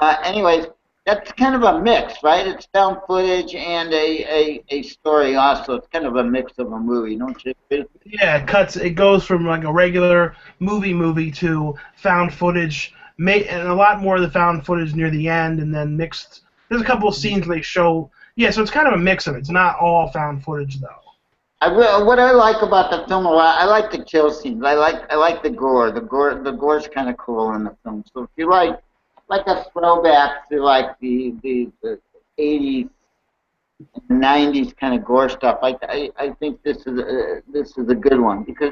B: Anyways, that's kind of a mix, right? It's found footage and a story also. It's kind of a mix of a movie, don't you agree?
A: Yeah, it goes from like a regular movie to found footage, and a lot more of the found footage near the end, and then mixed. There's a couple of scenes they show. Yeah, so it's kind of a mix of it. It's not all found footage though.
B: What I like about the film a lot, I like the kill scenes. I like the gore. The gore's kind of cool in the film. So if you like a throwback to like the 80s '90s kind of gore stuff. I think this is a good one because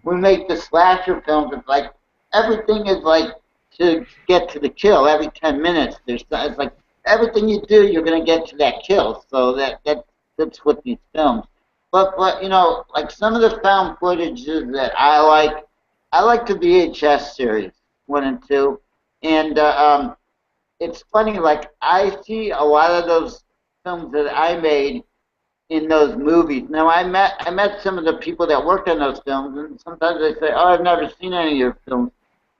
B: we make the slasher films. It's like everything is like to get to the kill every 10 minutes. It's like everything you do, you're gonna get to that kill. So that's what these films. But like some of the found footages that I like the VHS series 1 and 2, and it's funny. Like I see a lot of those films that I made in those movies. Now I met some of the people that worked on those films, and sometimes they say, "Oh, I've never seen any of your films,"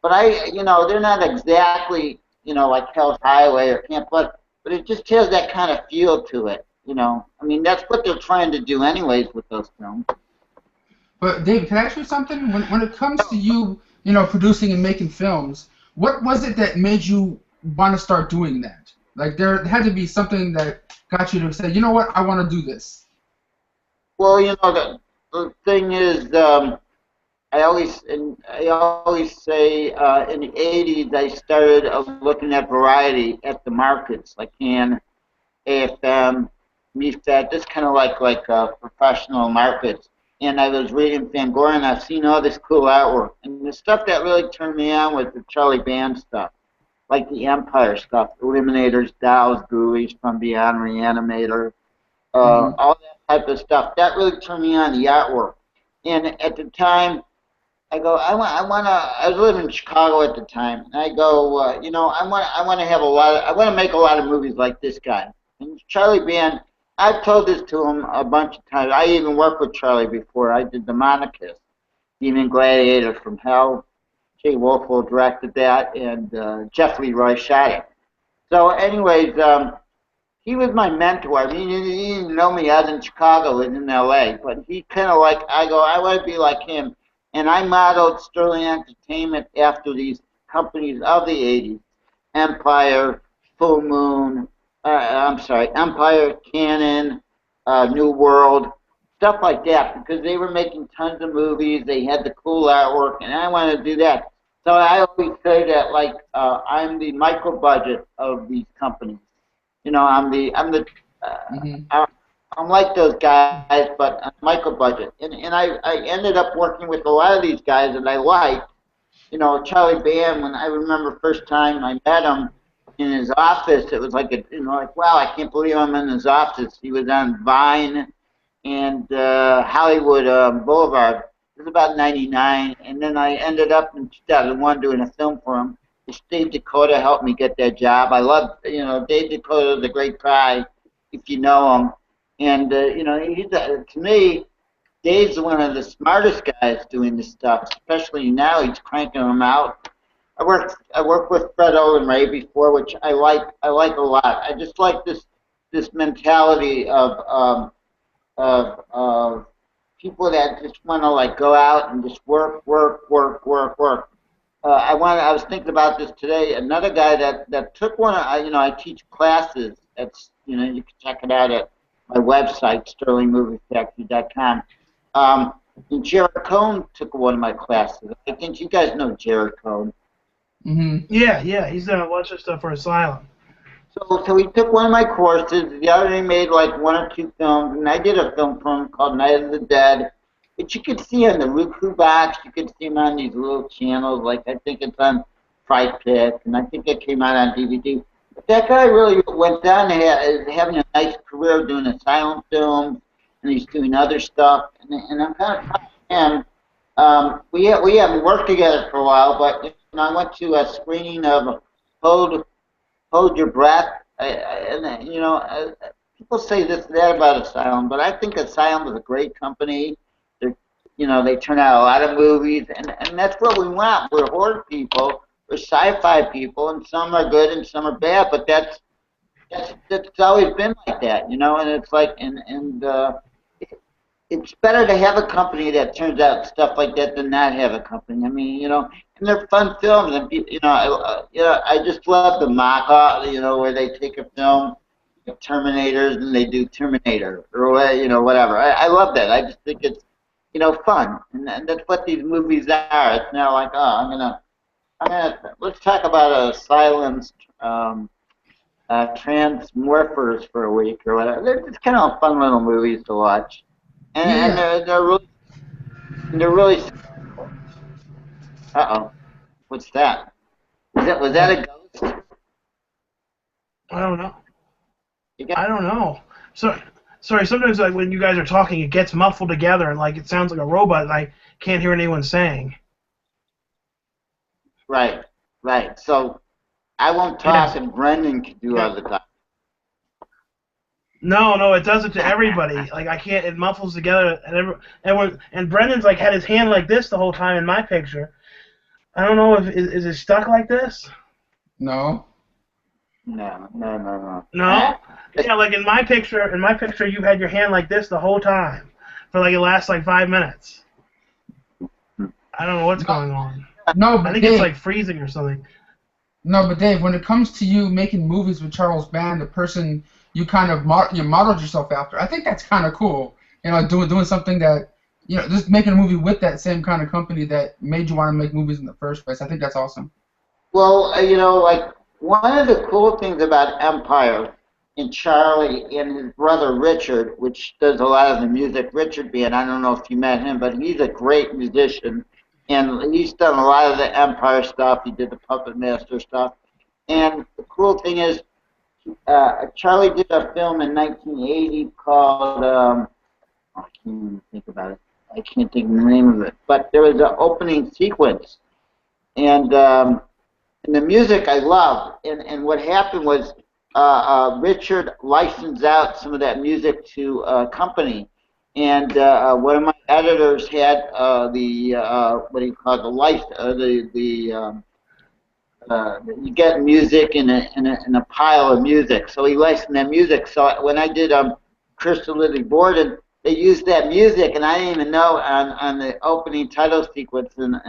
B: but they're not exactly like Hell's Highway or Camp Blood, but it just has that kind of feel to it. I mean that's what they're trying to do anyways with those films.
C: But David, can I ask you something? When it comes to you, producing and making films, what was it that made you want to start doing that? Like there had to be something that got you to say, you know what, I want to do this.
B: Well, the thing is, I always say in the '80s I started looking at variety at the markets like Can, AFM, MeFed, just kind of like professional markets. And I was reading Fangoria, and I've seen all this cool artwork. And the stuff that really turned me on was the Charlie Band stuff, like the Empire stuff, Eliminators, Dolls, Ghoulies, From Beyond, Reanimator, all that type of stuff. That really turned me on the artwork. And at the time, I go, I was living in Chicago at the time, and I go, I want to make a lot of movies like this guy. And Charlie Band, I've told this to him a bunch of times. I even worked with Charlie before. I did The Monarchist, Demon Gladiator from Hell. Jay Wolfel directed that, and Jeff Leroy shot it. So, anyways, he was my mentor. I mean, he didn't know me. I was in Chicago and in LA, but he kind of like, I go, I want to be like him. And I modeled Sterling Entertainment after these companies of the '80s, Empire, Full Moon, Empire, Canon, New World, stuff like that, because they were making tons of movies. They had the cool artwork, and I wanted to do that. So I always say that like I'm the micro budget of these companies. I'm like those guys, but on micro budget. And I ended up working with a lot of these guys that I liked. Charlie Band, when I remember first time I met him in his office, it was like wow, I can't believe I'm in his office. He was on Vine and Hollywood Boulevard. It was about '99, and then I ended up in 2001 doing a film for him. Dave Dakota helped me get that job. I love, Dave Dakota is a great guy if you know him. And, he's, to me, Dave's one of the smartest guys doing this stuff, especially now he's cranking them out. I worked with Fred Olin Ray before, which I like a lot. I just like this mentality of people that just want to like go out and just work. I was thinking about this today. Another guy that took one. I teach classes. You can check it out at my website, sterlingmoviefactory.com. And Jared Cohn took one of my classes. I think you guys know Jared Cohn.
C: Mm-hmm.
A: Yeah, he's done a bunch of stuff for Asylum.
B: So he took one of my courses. The other he made like 1 or 2 films, and I did a film for him called Night of the Dead, which you could see on the Roku box. You could see him on these little channels, like I think it's on Fright Pick, and I think it came out on DVD. But that guy really went down to having a nice career doing Asylum films, and he's doing other stuff. And I'm kind of proud of him. We haven't worked together for a while, but I went to a screening of Hold Your Breath. People say this and that about Asylum, but I think Asylum is a great company. They turn out a lot of movies, and that's what we want. We're horror people, we're sci-fi people, and some are good and some are bad, but that's always been like that, and it's like, it's better to have a company that turns out stuff like that than not have a company. I mean, and they're fun films, and I just love the mock-up, where they take a film, like Terminators, and they do Terminator, or whatever. I love that. I just think it's fun, and that's what these movies are. It's not like, oh, I'm gonna let's talk about Asylum's Transmorphers for a week or whatever. They're just kind of fun little movies to watch, and
C: Yeah.
B: they're really. Uh-oh, what's that? Was that
C: What?
B: a ghost?
A: I don't know.
B: You got
A: I don't know. So sorry. Sometimes like when you guys are talking, it gets muffled together and like it sounds like a robot, and I can't hear anyone saying.
B: right, right. So I won't talk,
A: Yes.
B: and Brendan can do
A: Yeah.
B: all the talk.
A: No, no, it does it to everybody. Like I can't. It muffles together, and and Brendan's like had his hand like this the whole time in my picture. I don't know if is it stuck like this.
C: No.
B: No, no, no, no.
A: No. Yeah, like in my picture, you had your hand like this the whole time for like it lasts like 5 minutes. I don't know what's
C: No.
A: going on.
C: No,
A: I
C: but
A: think it's
C: Dave.
A: like freezing or something.
C: No, but Dave, when it comes to you making movies with Charles Band, the person you kind of you modeled yourself after, I think that's kind of cool. You know, doing something that, you know, just making a movie with that same kind of company that made you want to make movies in the first place. I think that's awesome.
B: Well, like one of the cool things about Empire and Charlie and his brother Richard, which does a lot of the music, Richard being, I don't know if you met him, but he's a great musician. And he's done a lot of the Empire stuff. He did the Puppet Master stuff. And the cool thing is, Charlie did a film in 1980 called, I can't even think about it. I can't think of the name of it. But there was an opening sequence. And the music I love. And what happened was Richard licensed out some of that music to a company. And one of my editors had what do you call it, you get music in a pile of music. So he licensed that music. So when I did Crystal Lily Borden, they used that music, and I didn't even know on the opening title sequence in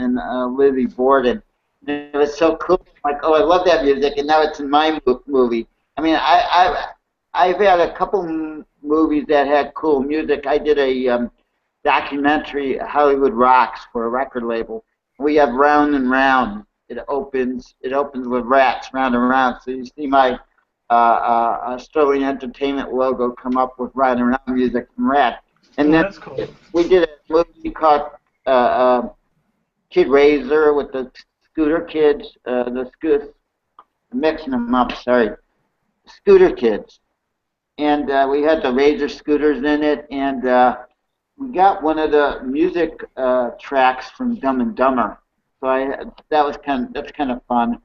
B: Lily Borden. And it was so cool. Like, oh, I love that music, and now it's in my movie. I mean, I've had a couple movies that had cool music. I did a documentary, Hollywood Rocks, for a record label. We have Round and Round. It opens with rats round and round. So you see my Sterling Entertainment logo come up with Round and Round music from Rats. And
A: Oh,
B: then
A: that's cool.
B: we did a movie called Kid Razor with the Scooter Kids. I'm mixing them up. Sorry, Scooter Kids. And we had the Razor scooters in it, and we got one of the music tracks from Dumb and Dumber. So that's kind of fun.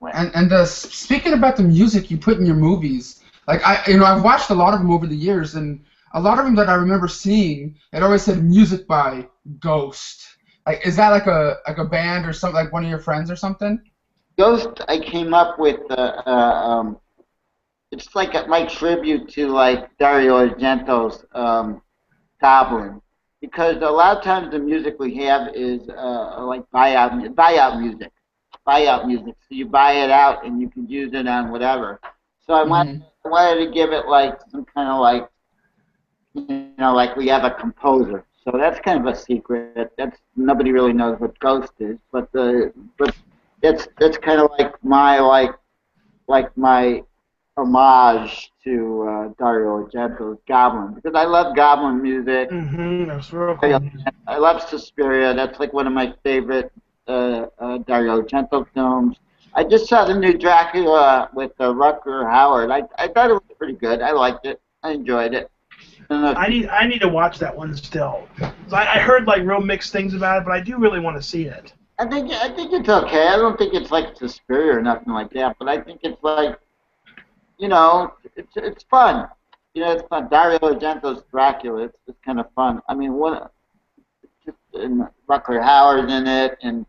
C: And speaking about the music you put in your movies, like I've watched a lot of them over the years, and a lot of them that I remember seeing, it always said music by Ghost. Like, is that like a band or something, like one of your friends or something?
B: Ghost, I came up with. It's like my tribute to like Dario Argento's Goblin, because a lot of times the music we have is like buyout music. Buyout music. So you buy it out and you can use it on whatever. So I wanted to give it like some kind of like, like we have a composer. So that's kind of a secret. That's nobody really knows what Ghost is, but that's kind of like my homage to Dario Argento's Goblin, because I love Goblin music.
A: That's real cool.
B: I love Suspiria. That's like one of my favorite Dario Argento films. I just saw the new Dracula with Rutger Hauer. I thought it was pretty good. I liked it. I enjoyed it.
A: I need to watch that one still. I heard like real mixed things about it, but I do really want to see it.
B: I think it's okay. I don't think it's like Suspiria or nothing like that, but I think it's like, it's fun. It's fun. Dario Argento's Dracula. It's kind of fun. I mean, and Rutger Hauer's in it, and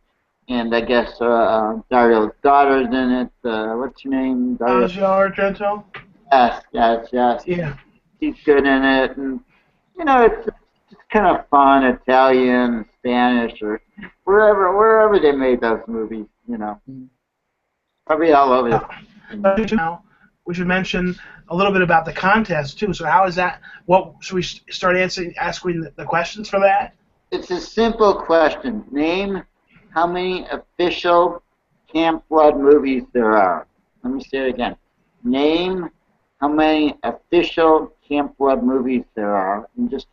B: I guess Dario's daughter's in it. What's her name?
A: Asia Argento.
B: Yes.
A: Yeah.
B: He's good in it, and it's just kind of fun. Italian, Spanish, or wherever they made those movies. Probably all over.
A: Now, we should mention a little bit about the contest too. So how is that? What should we start asking the questions for that?
B: It's a simple question. Name how many official Camp Blood movies there are. Let me say it again. name how many official Camp Blood movies there are, and just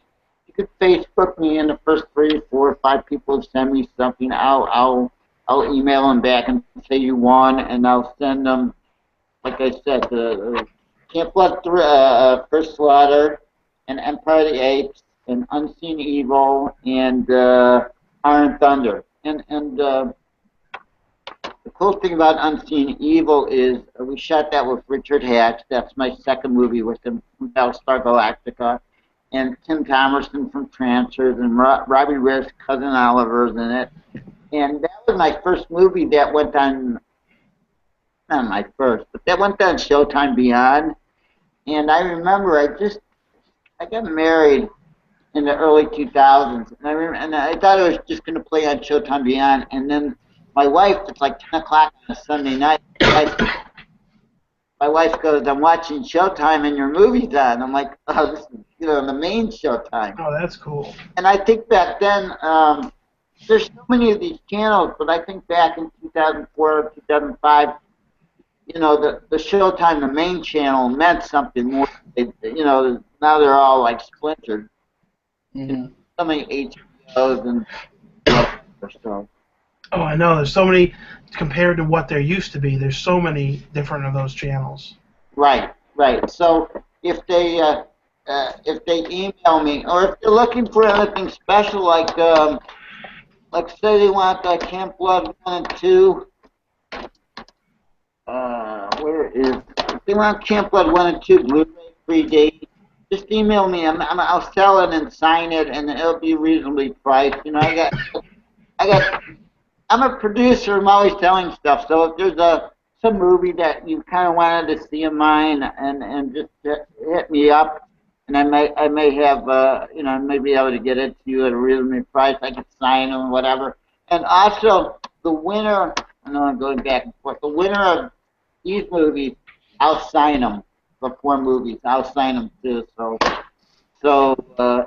B: you could Facebook me, and the first 3, 4, 5 people send me something. I'll email them back and say you won, and I'll send them. Like I said, the Camp Blood First Slaughter, and Empire of the Apes, and Unseen Evil, and Iron Thunder. And the cool thing about Unseen Evil is we shot that with Richard Hatch. That's my second movie with him from Battlestar Galactica. And Tim Thomerson from Trancers, and Robbie Risk's Cousin Oliver's in it. And that was my first movie that went on, not my first, but that went on Showtime Beyond. And I remember I got married in the early 2000s, and I thought it was just going to play on Showtime Beyond. And then my wife, it's like 10 o'clock on a Sunday night, my wife goes, "I'm watching Showtime and your movie's on." I'm like, "Oh, this is, the main Showtime."
A: Oh, that's cool.
B: And I think back then, there's so many of these channels, but I think back in 2004, 2005, the Showtime, the main channel, meant something more. Now they're all like splintered.
C: Mm-hmm.
B: So many HBOs and so.
A: Oh, I know. There's so many compared to what there used to be. There's so many different of those channels.
B: Right. So if they email me, or if they're looking for anything special, like say they want Camp Blood 1 and 2. If they want Camp Blood 1 and 2 Blu-ray 3D, just email me. I'll sell it and sign it, and it'll be reasonably priced. I'm a producer. I'm always selling stuff. So if there's some movie that you kind of wanted to see of mine, and just hit me up, and I may have I may be able to get it to you at a reasonable price. I can sign them, whatever. And also the winner. I know I'm going back and forth. The winner of these movies, I'll sign them. The 4 movies, I'll sign them too. So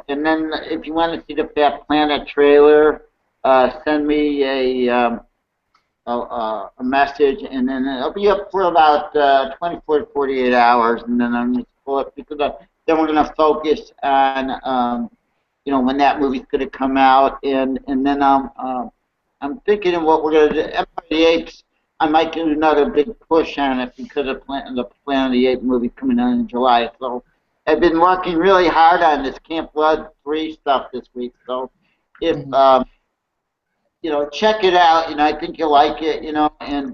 B: and then if you want to see the Fat Planet trailer, send me a message, and then it'll be up for about 24 to 48 hours, and then I'm going to pull it, because then we're going to focus on when that movie's going to come out, and then I'm thinking of what we're going to do. Empire of the Apes, I might do another big push on it because of the Planet of the Apes movie coming out in July. So I've been working really hard on this Camp Blood 3 stuff this week. So if check it out. I think you'll like it. And.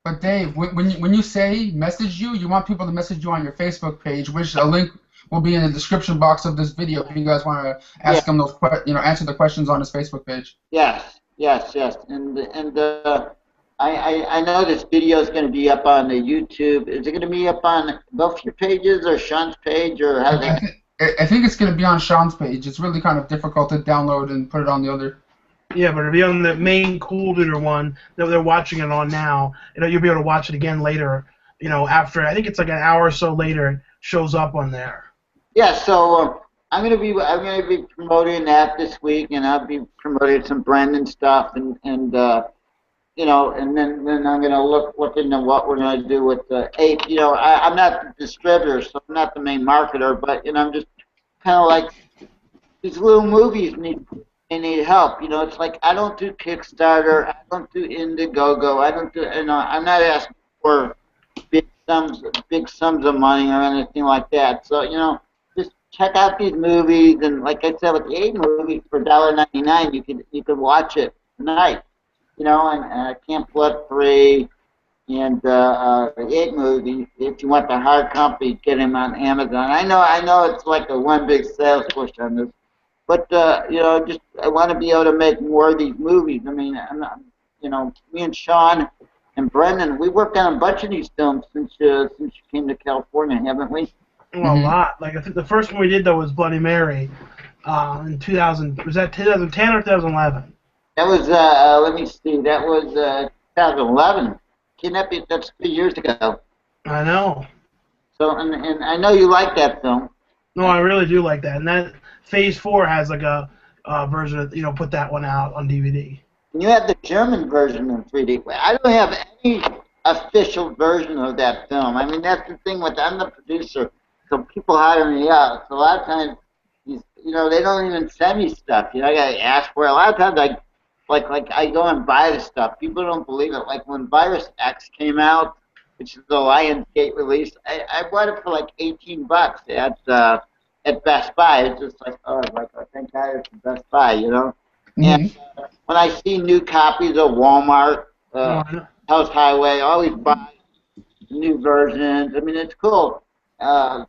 C: But Dave, when you say message you, you want people to message you on your Facebook page, which a link will be in the description box of this video if you guys want to ask him those, answer the questions on his Facebook page.
B: Yes. And I know this video is going to be up on the YouTube. Is it going to be up on both your pages, or Sean's page, or how?
C: I think it's going to be on Sean's page. It's really kind of difficult to download and put it on the other.
A: Yeah, but it'll be on the main Coolduder one that they're watching it on now. You'll be able to watch it again later. After, I think it's like an hour or so later, it shows up on there.
B: Yeah. So I'm gonna be promoting that this week, and I'll be promoting some Brendan stuff, and then I'm gonna look into what we're gonna do with the Ape. I'm not the distributor, so I'm not the main marketer, but I'm just kind of like, these little movies need help. It's like, I don't do Kickstarter, I don't do Indiegogo, I don't do, I'm not asking for big sums of money or anything like that. So just check out these movies, and like I said, with the 8 movies for $1.99, you could watch it tonight. And Camp Blood 3 and the 8 movie. If you want the hard copy, get them on Amazon. I know it's like a one big sales push on this. But just I want to be able to make more of these movies. I mean, me and Sean and Brendan, we worked on a bunch of these films since you came to California, haven't we?
A: Well, a lot. Like, I think the first one we did though was Bloody Mary, in 2000. Was that 2010 or 2011?
B: That was let me see. That was 2011. That's 3 years ago.
A: I know.
B: So and I know you like that film.
A: No, I really do like that, and that. Phase 4 has like a version of, put that one out on DVD.
B: And you have the German version in 3D. I don't have any official version of that film. I mean, that's the thing with I'm the producer, so people hire me out. So a lot of times, they don't even send me stuff. I gotta ask for it. A lot of times, like I go and buy the stuff. People don't believe it. Like when Virus X came out, which is the Lionsgate release, I bought it for like $18 at Best Buy. It's just like, thank God it's Best Buy, And
C: Mm-hmm.
B: when I see new copies of Walmart,
A: No, I know.
B: House Highway, I always buy new versions. I mean, it's cool. Uh,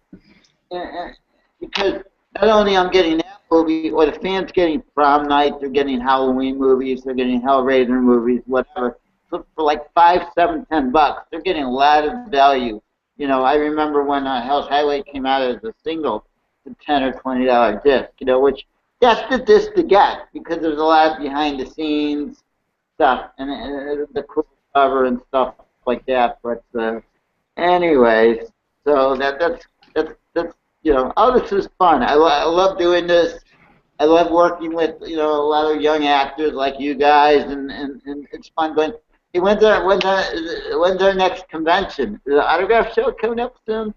B: because not only I'm getting that movie, or the fans getting Prom Night, they're getting Halloween movies, they're getting Hellraiser movies, whatever. So for like $5, $7, $10, they're getting a lot of value. I remember when Hell's Highway came out as a single, the $10 or $20 disc. Which that's the disc to get because there's a lot of behind the scenes stuff and the cool cover and stuff like that. But anyways, so that's this is fun. I love doing this. I love working with a lot of young actors like you guys, and it's fun going. Hey, when's our next convention? Is the autograph show coming up soon?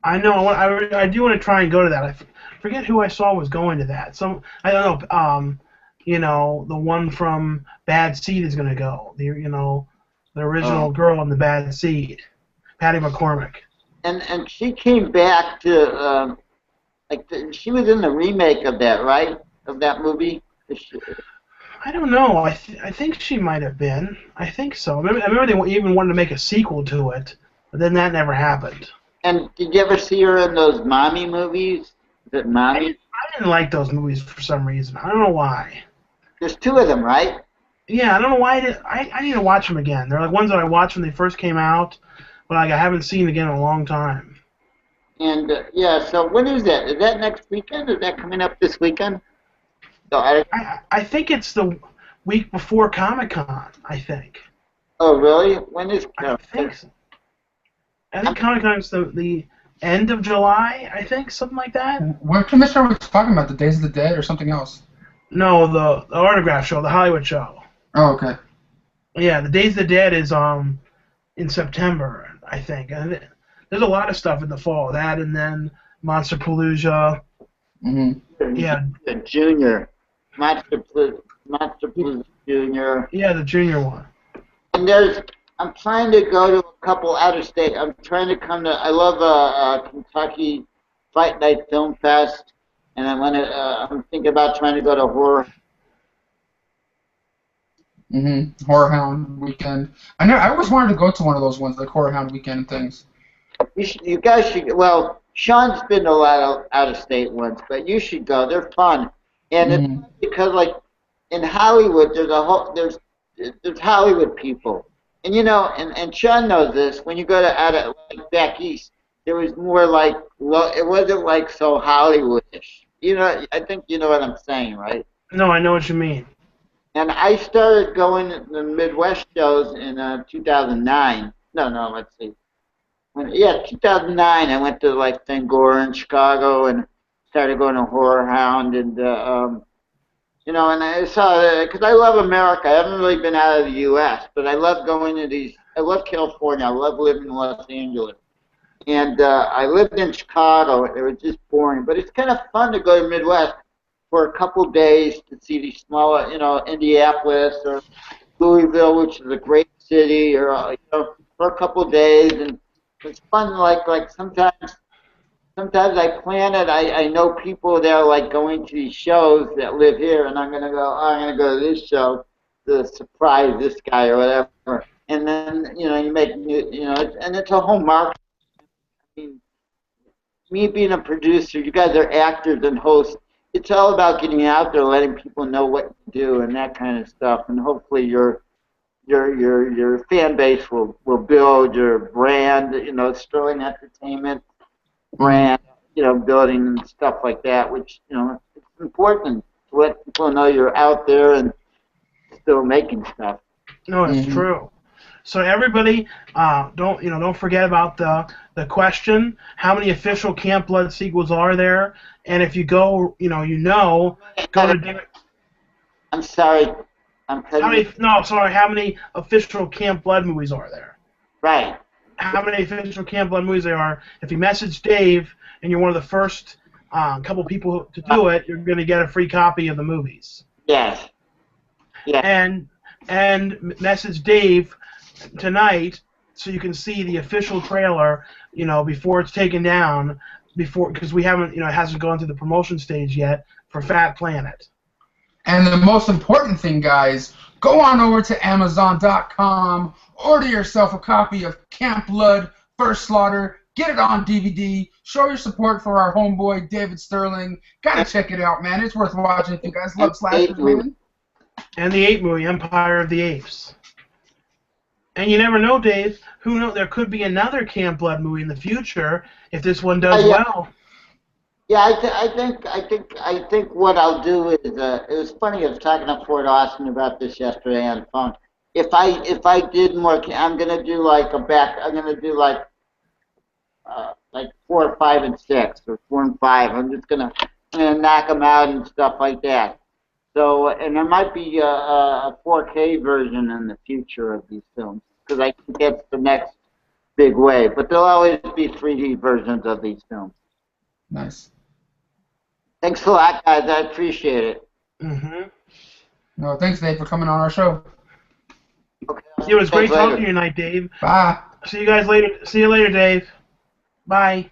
A: I know. I do want to try and go to that. Forget who I saw was going to that. I don't know. The one from Bad Seed is going to go. The original girl in the Bad Seed, Patty McCormick.
B: And she came back to she was in the remake of that, right? Of that movie.
A: I don't know. I think she might have been. I think so. I remember they even wanted to make a sequel to it, but then that never happened.
B: And did you ever see her in those mommy movies? Is it mommy?
A: I didn't like those movies for some reason. I don't know why.
B: There's two of them, right?
A: Yeah, I don't know why. I need to watch them again. They're like ones that I watched when they first came out, but like I haven't seen again in a long time.
B: And so when is that? Is that next weekend? Is that coming up this weekend? So
A: I think it's the week before Comic-Con, I think.
B: Oh, really? When is
A: I think so. I think Comic-Con is the end of July, I think, something like that.
C: What commissioner was talking about? The Days of the Dead or something else?
A: No, the autograph show, the Hollywood show.
C: Oh, okay.
A: Yeah, the Days of the Dead is in September, I think. And there's a lot of stuff in the fall. That and then Monsterpalooza.
C: Mm-hmm.
A: Yeah.
B: The Junior. Monsterpalooza Junior.
A: Yeah, the junior one.
B: And I'm trying to go to a couple out of state. I'm trying to come to. I love Kentucky Fight Night Film Fest, and I'm thinking about trying to go to Horror.
C: Mm-hmm. Horror Hound Weekend. I always wanted to go to one of those ones, like Horror Hound Weekend things.
B: You guys should. Well, Sean's been to a lot of out of state ones, but you should go. They're fun, and it's because like in Hollywood, there's Hollywood people. And and Sean knows this. When you go to like back east, there was more like it wasn't like so Hollywoodish. I think you know what I'm saying, right?
A: No, I know what you mean.
B: And I started going to the Midwest shows in 2009. No, let's see. 2009. I went to like Bangor in Chicago and started going to Horror Hound and and I saw because I love America. I haven't really been out of the U.S., but I love going to these. I love California. I love living in Los Angeles. And I lived in Chicago. It was just boring, but it's kind of fun to go to Midwest for a couple days to see these smaller, Indianapolis or Louisville, which is a great city, or for a couple days, and it's fun. Like sometimes I plan it. I know people that are like going to these shows that live here, and I'm gonna go to this show to surprise this guy or whatever. And then you make and it's a whole market. I mean, me being a producer, you guys are actors and hosts. It's all about getting out there, letting people know what to do and that kind of stuff, and hopefully your fan base will build your brand. Sterling Entertainment brand, building and stuff like that, which, it's important to let people know you're out there and still making stuff.
A: No, it's true. So everybody, don't forget about the question: how many official Camp Blood sequels are there? And if you go, go to.
B: I'm sorry, I'm cutting.
A: How many official Camp Blood movies are there?
B: Right.
A: how many official Camp Blood movies there are. If you message Dave and you're one of the first couple people to do it, you're going to get a free copy of the movies.
B: Yes. Yeah.
A: And message Dave tonight so you can see the official trailer, before it's taken down, because we haven't, it hasn't gone through the promotion stage yet for Fat Planet.
C: And the most important thing, guys, go on over to Amazon.com, order yourself a copy of Camp Blood First Slaughter, get it on DVD, show your support for our homeboy David Sterling. Gotta check it out, man. It's worth watching if you guys love slashers, man.
A: And the 8 movie, Empire of the Apes. And you never know, Dave. Who knows? There could be another Camp Blood movie in the future if this one does well.
B: Yeah, I think what I'll do is it was funny. I was talking to Fort Austin about this yesterday on the phone. If I did more, I'm gonna do like I'm gonna do like 4, 5, and 6, or 4 and 5. I'm gonna knock them out and stuff like that. So, and there might be a 4K version in the future of these films, because I think that's the next big wave. But there'll always be 3D versions of these films.
C: Nice.
B: Thanks a lot, guys. I appreciate it.
A: Mm-hmm.
C: No, thanks, Dave, for coming on our show.
B: Okay.
A: It was great talking to you tonight, Dave.
C: Bye.
A: See you guys later. See you later, Dave. Bye.